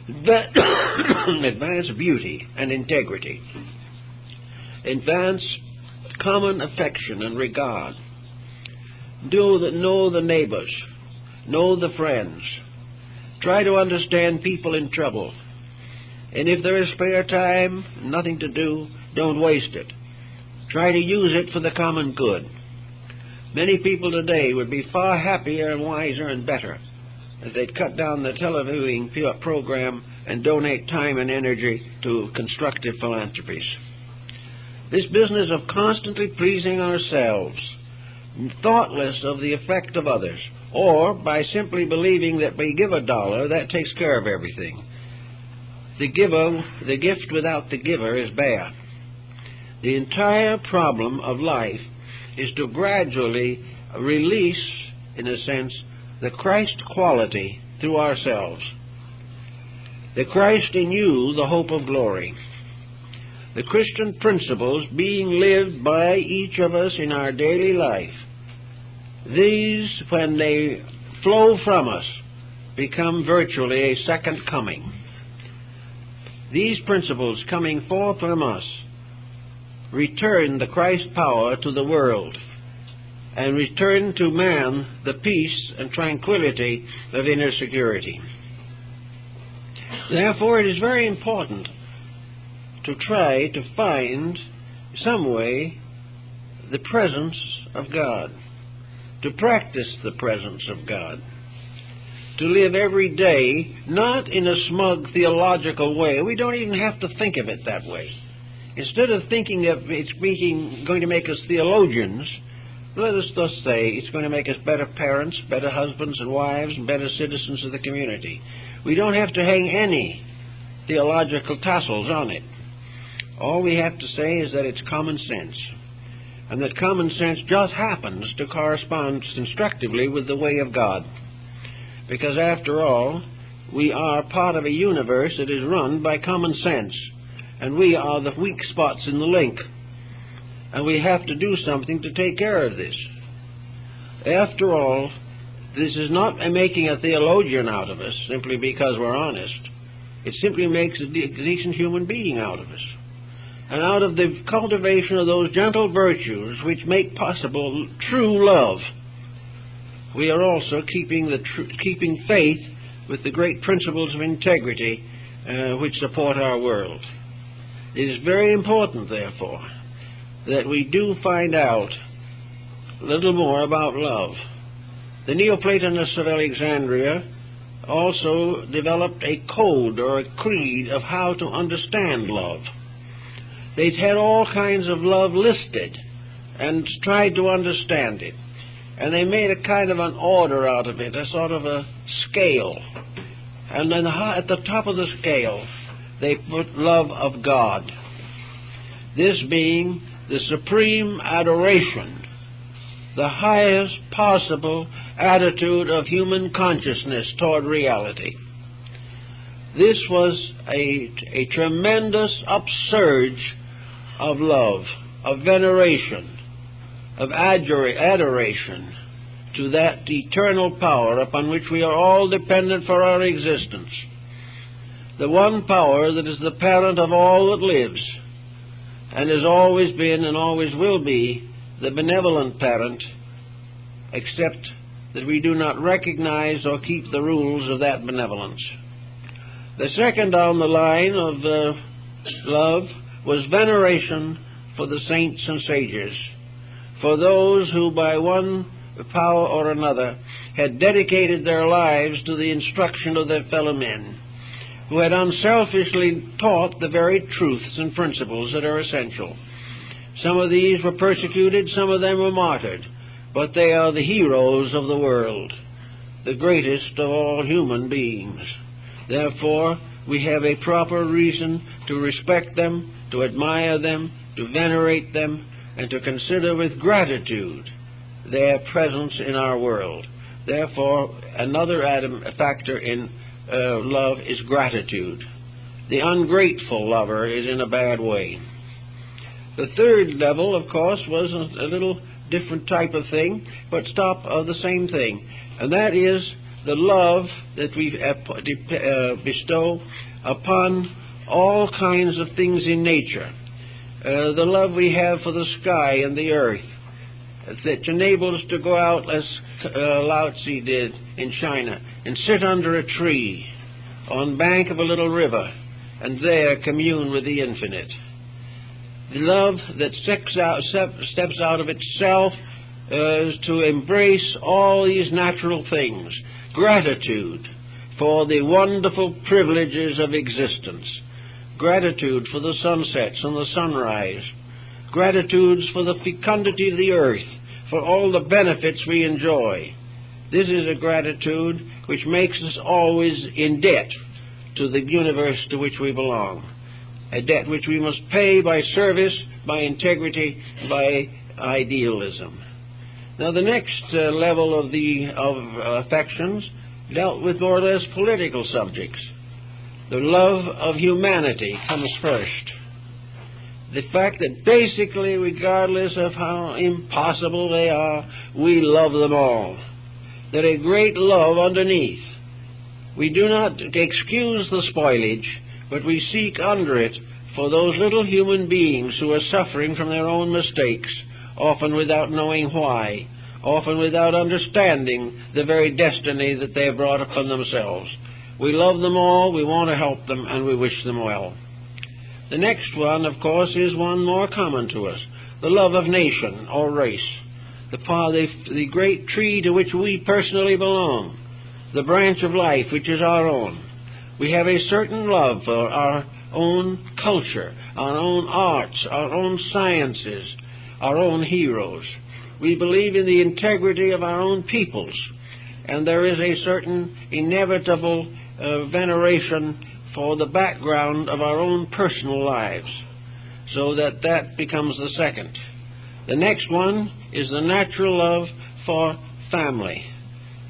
A: Advance beauty and integrity. Advance common affection and regard. Know the neighbors. Know the friends. Try to understand people in trouble. And if there is spare time, nothing to do, don't waste it. Try to use it for the common good. Many people today would be far happier and wiser and better if they'd cut down the television program and donate time and energy to constructive philanthropies. This business of constantly pleasing ourselves, thoughtless of the effect of others, or by simply believing that we give $1, that takes care of everything. The gift without the giver is bad. The entire problem of life is to gradually release, in a sense, the Christ quality through ourselves. The Christ in you, the hope of glory. the Christian principles being lived by each of us in our daily life, these, when they flow from us, become virtually a second coming. These principles coming forth from us return the Christ power to the world and return to man the peace and tranquility of inner security. Therefore, it is very important to try to find some way the presence of God, to practice the presence of God, to live every day not in a smug theological way. We don't even have to think of it that way. Instead of thinking of it's going to make us theologians, let us thus say it's going to make us better parents, better husbands and wives, and better citizens of the community. We don't have to hang any theological tassels on it. All we have to say is that it's common sense, and that common sense just happens to correspond instructively with the way of God. Because after all, we are part of a universe that is run by common sense, and we are the weak spots in the link, and we have to do something to take care of this. After all, this is not making a theologian out of us simply because we're honest. It simply makes a decent human being out of us. And out of the cultivation of those gentle virtues which make possible true love, we are also keeping faith with the great principles of integrity which support our world. It is very important, therefore, that we do find out a little more about love. The Neoplatonists of Alexandria also developed a code or a creed of how to understand love. They had all kinds of love listed and tried to understand it. And they made a kind of an order out of it, a sort of a scale. And then at the top of the scale, they put love of God. This being the supreme adoration, the highest possible attitude of human consciousness toward reality. This was a tremendous upsurge of love, of veneration, of adoration to that eternal power upon which we are all dependent for our existence. The one power that is the parent of all that lives, and has always been and always will be the benevolent parent, except that we do not recognize or keep the rules of that benevolence. The second on the line of love was veneration for the saints and sages, for those who by one power or another had dedicated their lives to the instruction of their fellow men, who had unselfishly taught the very truths and principles that are essential. Some of these were persecuted, some of them were martyred, but they are the heroes of the world, the greatest of all human beings. Therefore, we have a proper reason to respect them, to admire them, to venerate them, and to consider with gratitude their presence in our world. Therefore, another factor in love is gratitude. The ungrateful lover is in a bad way. The third level, of course, was a little different type of thing, but the same thing, and that is the love that we bestow upon all kinds of things in nature. The love we have for the sky and the earth, that enables us to go out as Lao Tzu did in China and sit under a tree on the bank of a little river and there commune with the infinite. The love that steps out of itself is to embrace all these natural things. Gratitude for the wonderful privileges of existence. Gratitude for the sunsets and the sunrise. Gratitude for the fecundity of the earth, for all the benefits we enjoy. This is a gratitude which makes us always in debt to the universe to which we belong. A debt which we must pay by service, by integrity, by idealism. Now, the next level of affections dealt with more or less political subjects. The love of humanity comes first. the fact that basically, regardless of how impossible they are, we love them all. There is great love underneath. We do not excuse the spoilage, but we seek under it for those little human beings who are suffering from their own mistakes, often without knowing why, often without understanding the very destiny that they have brought upon themselves. We love them all, we want to help them, and we wish them well. The next one, of course, is one more common to us, the love of nation or race, the great tree to which we personally belong, the branch of life which is our own. We have a certain love for our own culture, our own arts, our own sciences, our own heroes. We believe in the integrity of our own peoples, and there is a certain inevitable veneration for the background of our own personal lives, so that becomes the second. The next one is the natural love for family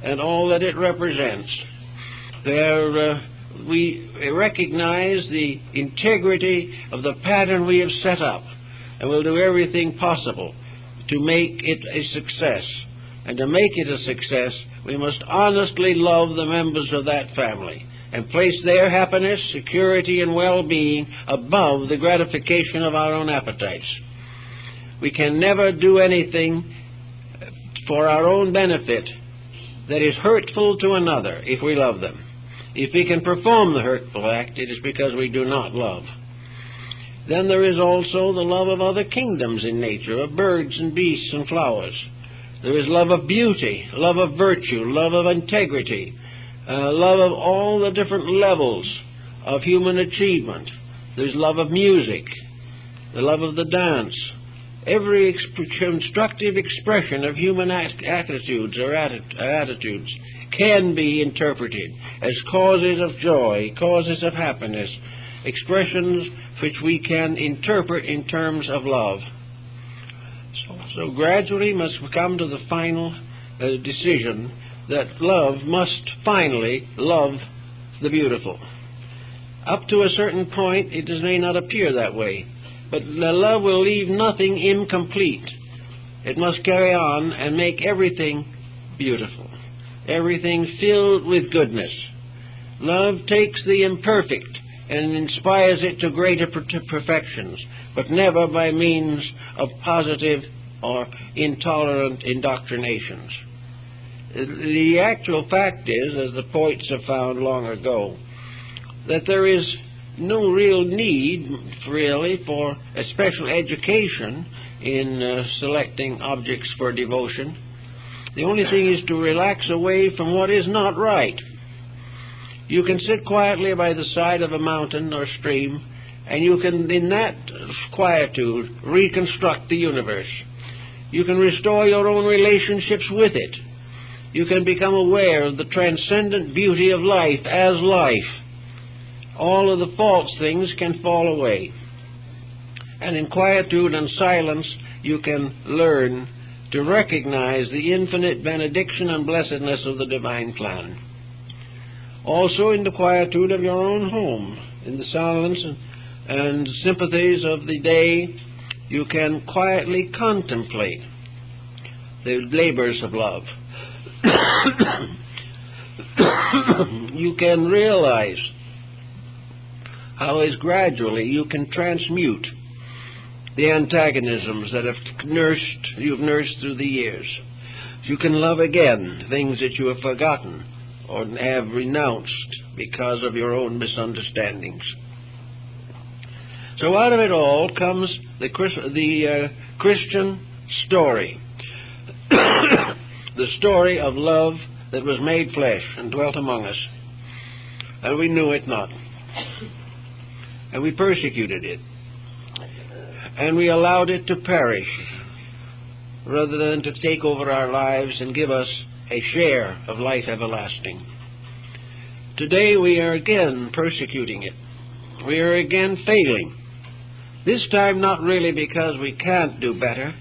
A: and all that it represents. We recognize the integrity of the pattern we have set up, and will do everything possible to make it a success. And to make it a success, we must honestly love the members of that family and place their happiness, security, and well-being above the gratification of our own appetites. We can never do anything for our own benefit that is hurtful to another if we love them. If we can perform the hurtful act, it is because we do not love. Then there is also the love of other kingdoms in nature, of birds and beasts and flowers. There is love of beauty, love of virtue, love of integrity, love of all the different levels of human achievement. There's love of music, the love of the dance. Every constructive expression of human attitudes or attitudes can be interpreted as causes of joy, causes of happiness, expressions which we can interpret in terms of love. So gradually must come to the final decision that love must finally love the beautiful. Up to a certain point, it may not appear that way, but the love will leave nothing incomplete. It must carry on and make everything beautiful, everything filled with goodness. Love takes the imperfect and inspires it to greater perfections, but never by means of positive or intolerant indoctrinations. The actual fact is, as the poets have found long ago, that there is no real need, really, for a special education in selecting objects for devotion. The only thing is to relax away from what is not right. You can sit quietly by the side of a mountain or stream, and you can, in that quietude, reconstruct the universe. You can restore your own relationships with it. You can become aware of the transcendent beauty of life as life. All of the false things can fall away. And in quietude and silence, you can learn to recognize the infinite benediction and blessedness of the divine plan. Also in the quietude of your own home, in the silence and sympathies of the day, you can quietly contemplate the labors of love. You can realize how as gradually you can transmute the antagonisms that you've nursed through the years. You can love again things that you have forgotten or have renounced because of your own misunderstandings. So out of it all comes the Christian story. The story of love that was made flesh and dwelt among us. And we knew it not. And we persecuted it. And we allowed it to perish rather than to take over our lives and give us a share of life everlasting. Today we are again persecuting it. We are again failing. This time not really because we can't do better,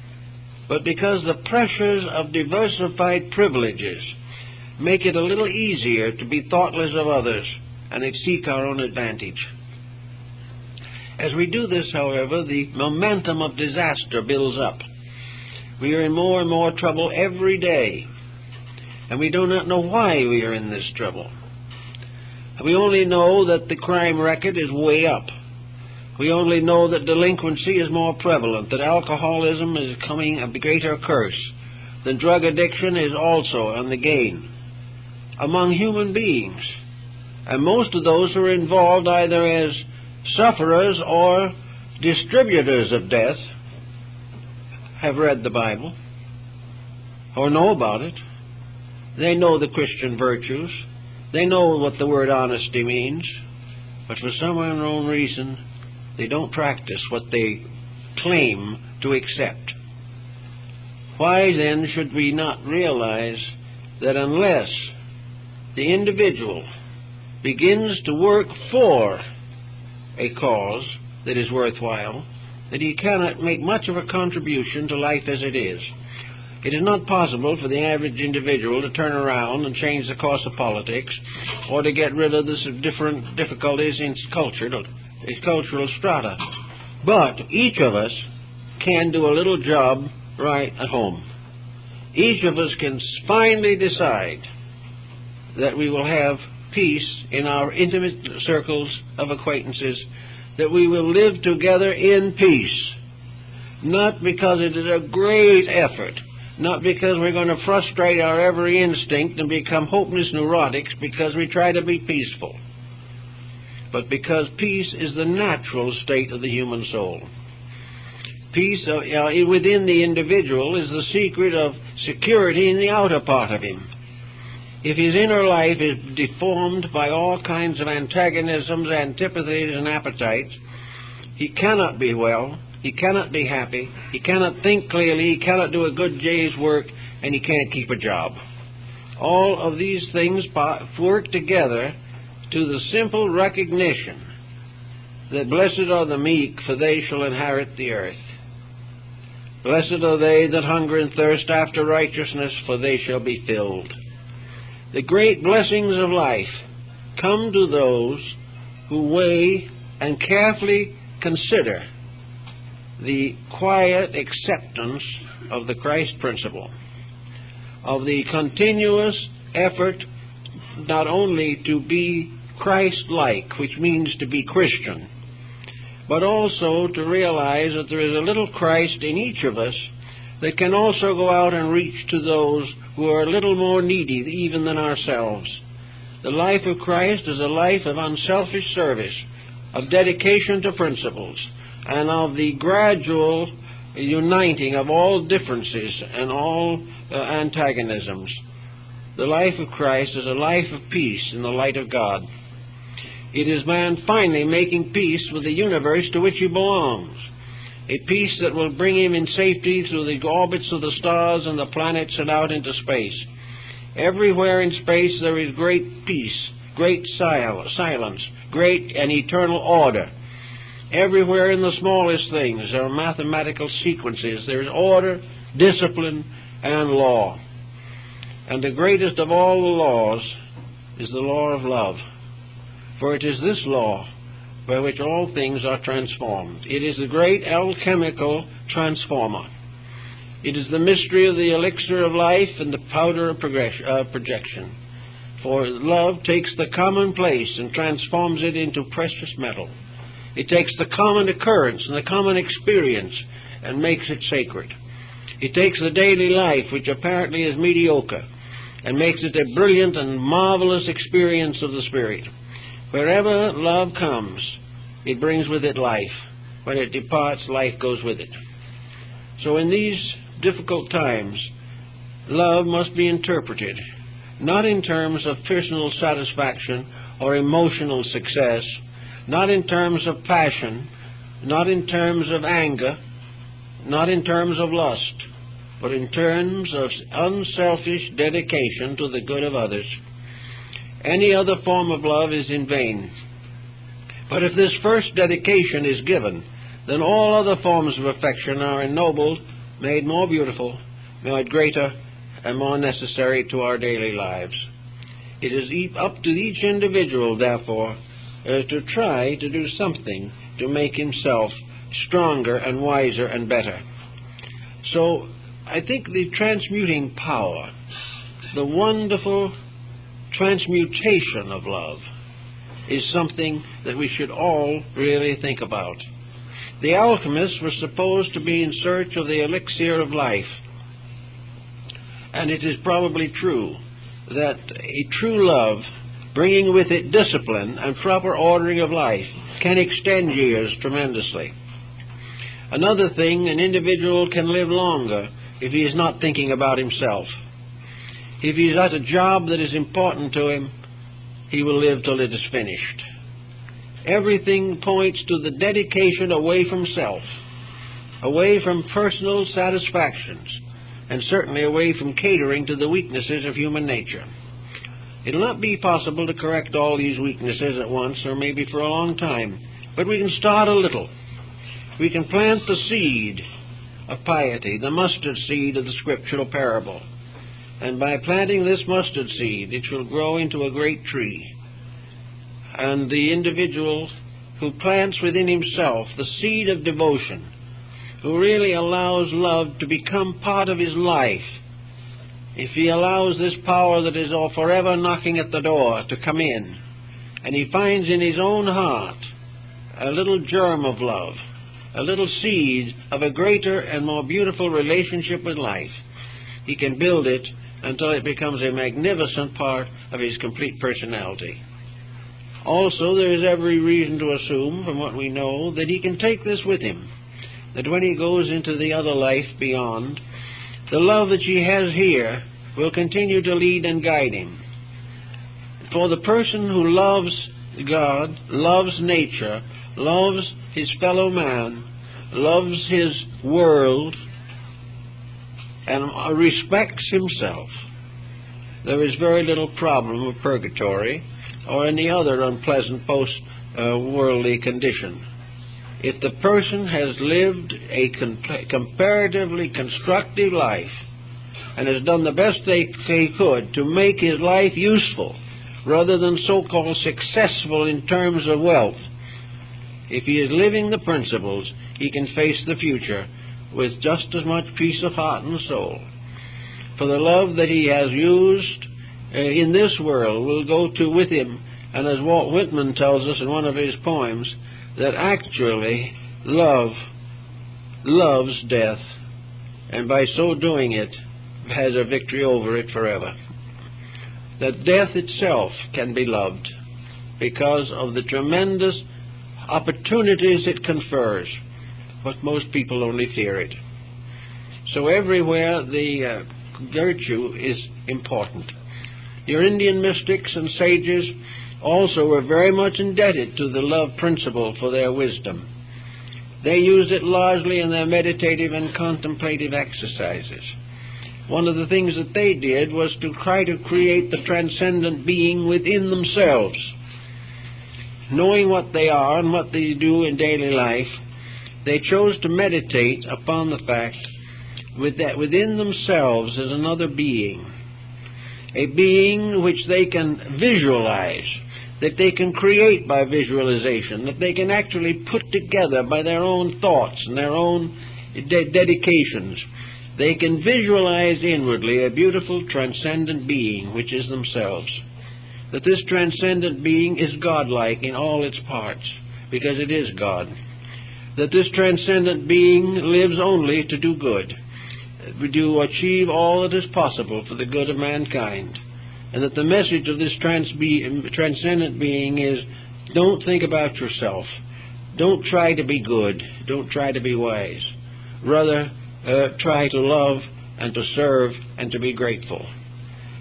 A: but because the pressures of diversified privileges make it a little easier to be thoughtless of others and seek our own advantage. As we do this, however, the momentum of disaster builds up. We are in more and more trouble every day, and we do not know why we are in this trouble. We only know that the crime record is way up. We only know that delinquency is more prevalent, that alcoholism is becoming a greater curse, that drug addiction is also on the gain among human beings. And most of those who are involved either as sufferers or distributors of death have read the Bible or know about it. They know the Christian virtues. They know what the word honesty means. But for some unknown reason, they don't practice what they claim to accept. Why then should we not realize that unless the individual begins to work for a cause that is worthwhile, that he cannot make much of a contribution to life as it is? It is not possible for the average individual to turn around and change the course of politics or to get rid of the different difficulties in cultural strata. But each of us can do a little job right at home. Each of us can finally decide that we will have peace in our intimate circles of acquaintances, that we will live together in peace, not because it is a great effort, not because we're going to frustrate our every instinct and become hopeless neurotics because we try to be peaceful, but because peace is the natural state of the human soul. Peace within the individual is the secret of security in the outer part of him. If his inner life is deformed by all kinds of antagonisms, antipathies, and appetites, he cannot be well, he cannot be happy, he cannot think clearly, he cannot do a good day's work, and he can't keep a job. All of these things work together to the simple recognition that blessed are the meek, for they shall inherit the earth. Blessed are they that hunger and thirst after righteousness, for they shall be filled. The great blessings of life come to those who weigh and carefully consider the quiet acceptance of the Christ principle, of the continuous effort not only to be Christ-like, which means to be Christian, but also to realize that there is a little Christ in each of us that can also go out and reach to those who are a little more needy even than ourselves. The life of Christ is a life of unselfish service, of dedication to principles, and of the gradual uniting of all differences and all antagonisms. The life of Christ is a life of peace in the light of God. It is man finally making peace with the universe to which he belongs, a peace that will bring him in safety through the orbits of the stars and the planets and out into space. Everywhere in space there is great peace, great silence, great and eternal order. Everywhere in the smallest things there are mathematical sequences. There is order, discipline, and law. And the greatest of all the laws is the law of love. For it is this law by which all things are transformed. It is the great alchemical transformer. It is the mystery of the elixir of life and the powder of projection. For love takes the commonplace and transforms it into precious metal. It takes the common occurrence and the common experience and makes it sacred. It takes the daily life, which apparently is mediocre, and makes it a brilliant and marvelous experience of the Spirit. Wherever love comes, it brings with it life. When it departs, life goes with it. So in these difficult times, love must be interpreted, not in terms of personal satisfaction or emotional success, not in terms of passion, not in terms of anger, not in terms of lust, but in terms of unselfish dedication to the good of others. Any other form of love is in vain. But if this first dedication is given, then all other forms of affection are ennobled, made more beautiful, made greater, and more necessary to our daily lives. It is up to each individual, therefore, to try to do something to make himself stronger and wiser and better. So I think the transmuting power, the wonderful transmutation of love, is something that we should all really think about. The alchemists were supposed to be in search of the elixir of life, and it is probably true that a true love, bringing with it discipline and proper ordering of life, can extend years tremendously. Another thing, an individual can live longer if he is not thinking about himself. If he is at a job that is important to him, he will live till it is finished. Everything points to the dedication away from self, away from personal satisfactions, and certainly away from catering to the weaknesses of human nature. It will not be possible to correct all these weaknesses at once, or maybe for a long time, but we can start a little. We can plant the seed of piety, the mustard seed of the scriptural parable. And by planting this mustard seed, it will grow into a great tree. And the individual who plants within himself the seed of devotion, who really allows love to become part of his life, if he allows this power that is forever knocking at the door to come in, and he finds in his own heart a little germ of love, a little seed of a greater and more beautiful relationship with life, he can build it until it becomes a magnificent part of his complete personality. Also, there is every reason to assume, from what we know, that he can take this with him, that when he goes into the other life beyond, the love that he has here will continue to lead and guide him. For the person who loves God, loves nature, loves his fellow man, loves his world, and respects himself, there is very little problem of purgatory or any other unpleasant post-worldly condition. If the person has lived a comparatively constructive life and has done the best he could to make his life useful rather than so-called successful in terms of wealth, if he is living the principles, he can face the future with just as much peace of heart and soul. For the love that he has used in this world will go to with him, and as Walt Whitman tells us in one of his poems, that actually love loves death, and by so doing it has a victory over it forever. That death itself can be loved because of the tremendous opportunities it confers, but most people only fear it. So everywhere the virtue is important. Your Indian mystics and sages also were very much indebted to the love principle for their wisdom. They used it largely in their meditative and contemplative exercises. One of the things that they did was to try to create the transcendent being within themselves. Knowing what they are and what they do in daily life, they chose to meditate upon the fact that within themselves is another being, a being which they can visualize, that they can create by visualization, that they can actually put together by their own thoughts and their own dedications. They can visualize inwardly a beautiful transcendent being which is themselves. That this transcendent being is godlike in all its parts, because it is God. That this transcendent being lives only to do good, to achieve all that is possible for the good of mankind. And that the message of this transcendent being is, don't think about yourself. Don't try to be good. Don't try to be wise. Rather, try to love and to serve and to be grateful.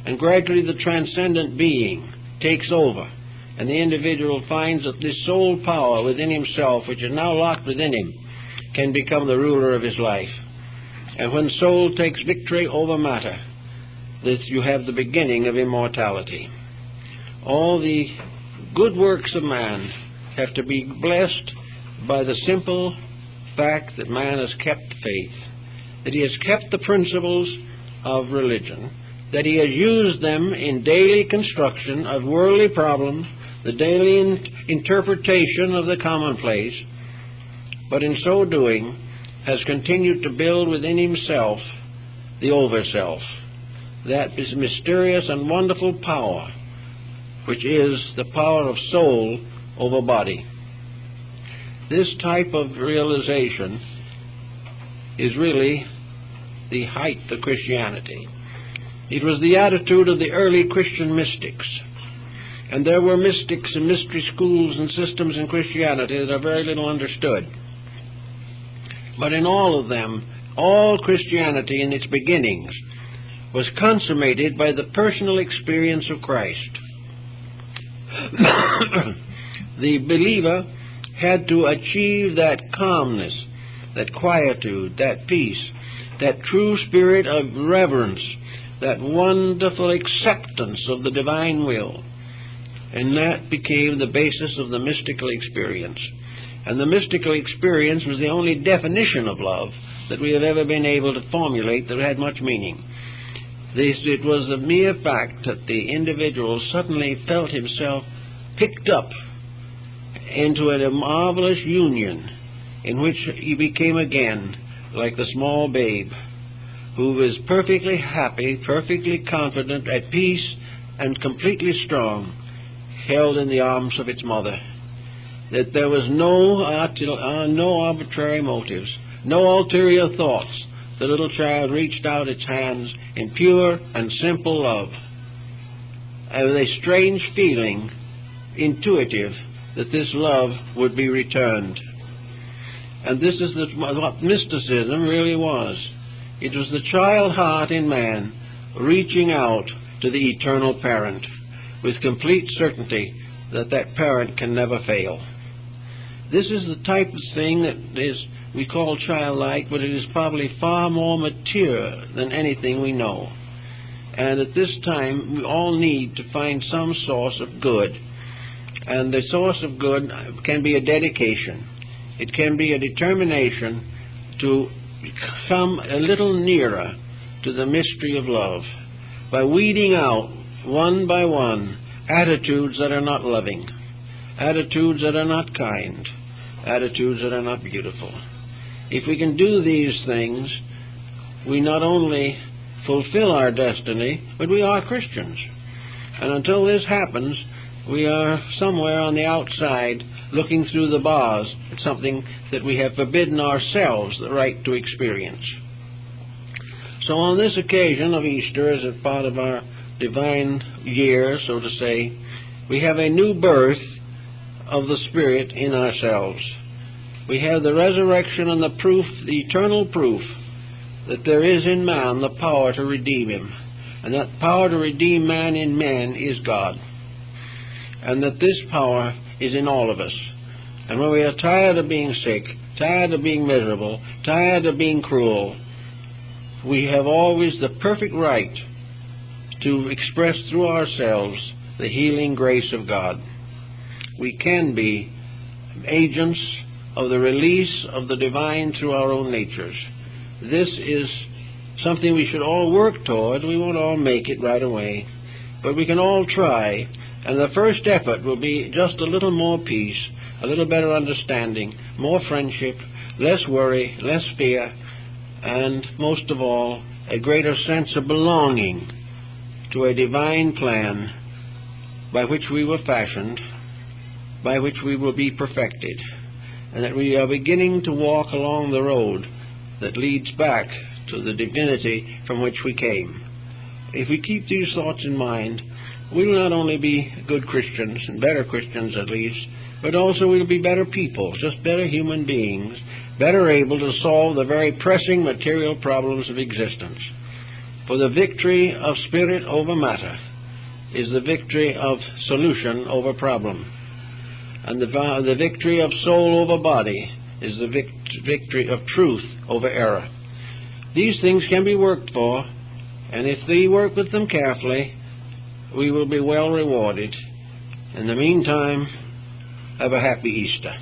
A: And gradually the transcendent being takes over, and the individual finds that this soul power within himself, which is now locked within him, can become the ruler of his life. And when soul takes victory over matter, that you have the beginning of immortality. All the good works of man have to be blessed by the simple fact that man has kept faith, that he has kept the principles of religion, that he has used them in daily construction of worldly problems the daily interpretation of the commonplace, but in so doing has continued to build within himself the over-self, that is mysterious and wonderful power, which is the power of soul over body. This type of realization is really the height of Christianity. It was the attitude of the early Christian mystics. And there were mystics and mystery schools and systems in Christianity that are very little understood. But in all of them, all Christianity in its beginnings was consummated by the personal experience of Christ. The believer had to achieve that calmness, that quietude, that peace, that true spirit of reverence, that wonderful acceptance of the divine will. And that became the basis of the mystical experience. And the mystical experience was the only definition of love that we have ever been able to formulate that had much meaning. It was the mere fact that the individual suddenly felt himself picked up into a marvelous union in which he became again like the small babe who was perfectly happy, perfectly confident, at peace, and completely strong, held in the arms of its mother. That there was no arbitrary motives, no ulterior thoughts. The little child reached out its hands in pure and simple love, and with a strange feeling, intuitive, that this love would be returned. And this is what mysticism really was. It was the child heart in man reaching out to the eternal parent with complete certainty that that parent can never fail. This is the type of thing that is we call childlike, but it is probably far more mature than anything we know. And at this time, we all need to find some source of good. And the source of good can be a dedication. It can be a determination to come a little nearer to the mystery of love by weeding out, one by one, attitudes that are not loving, attitudes that are not kind, attitudes that are not beautiful. If we can do these things, we not only fulfill our destiny, but we are Christians. And until this happens, we are somewhere on the outside looking through the bars at something that we have forbidden ourselves the right to experience. So on this occasion of Easter, as a part of our divine year, so to say, we have a new birth of the Spirit in ourselves. We have the resurrection and the proof, the eternal proof, that there is in man the power to redeem him. And that power to redeem man in man is God. And that this power is in all of us. And when we are tired of being sick, tired of being miserable, tired of being cruel, we have always the perfect right to express through ourselves the healing grace of God. We can be agents of the release of the divine through our own natures. This is something we should all work towards. We won't all make it right away, but we can all try. And the first effort will be just a little more peace, a little better understanding, more friendship, less worry, less fear, and most of all, a greater sense of belonging to a divine plan by which we were fashioned, by which we will be perfected, and that we are beginning to walk along the road that leads back to the divinity from which we came. If we keep these thoughts in mind, we will not only be good Christians, and better Christians at least, but also we will be better people, just better human beings, better able to solve the very pressing material problems of existence. For the victory of spirit over matter is the victory of solution over problem. And the victory of soul over body is the victory of truth over error. These things can be worked for, and if we work with them carefully, we will be well rewarded. In the meantime, have a happy Easter.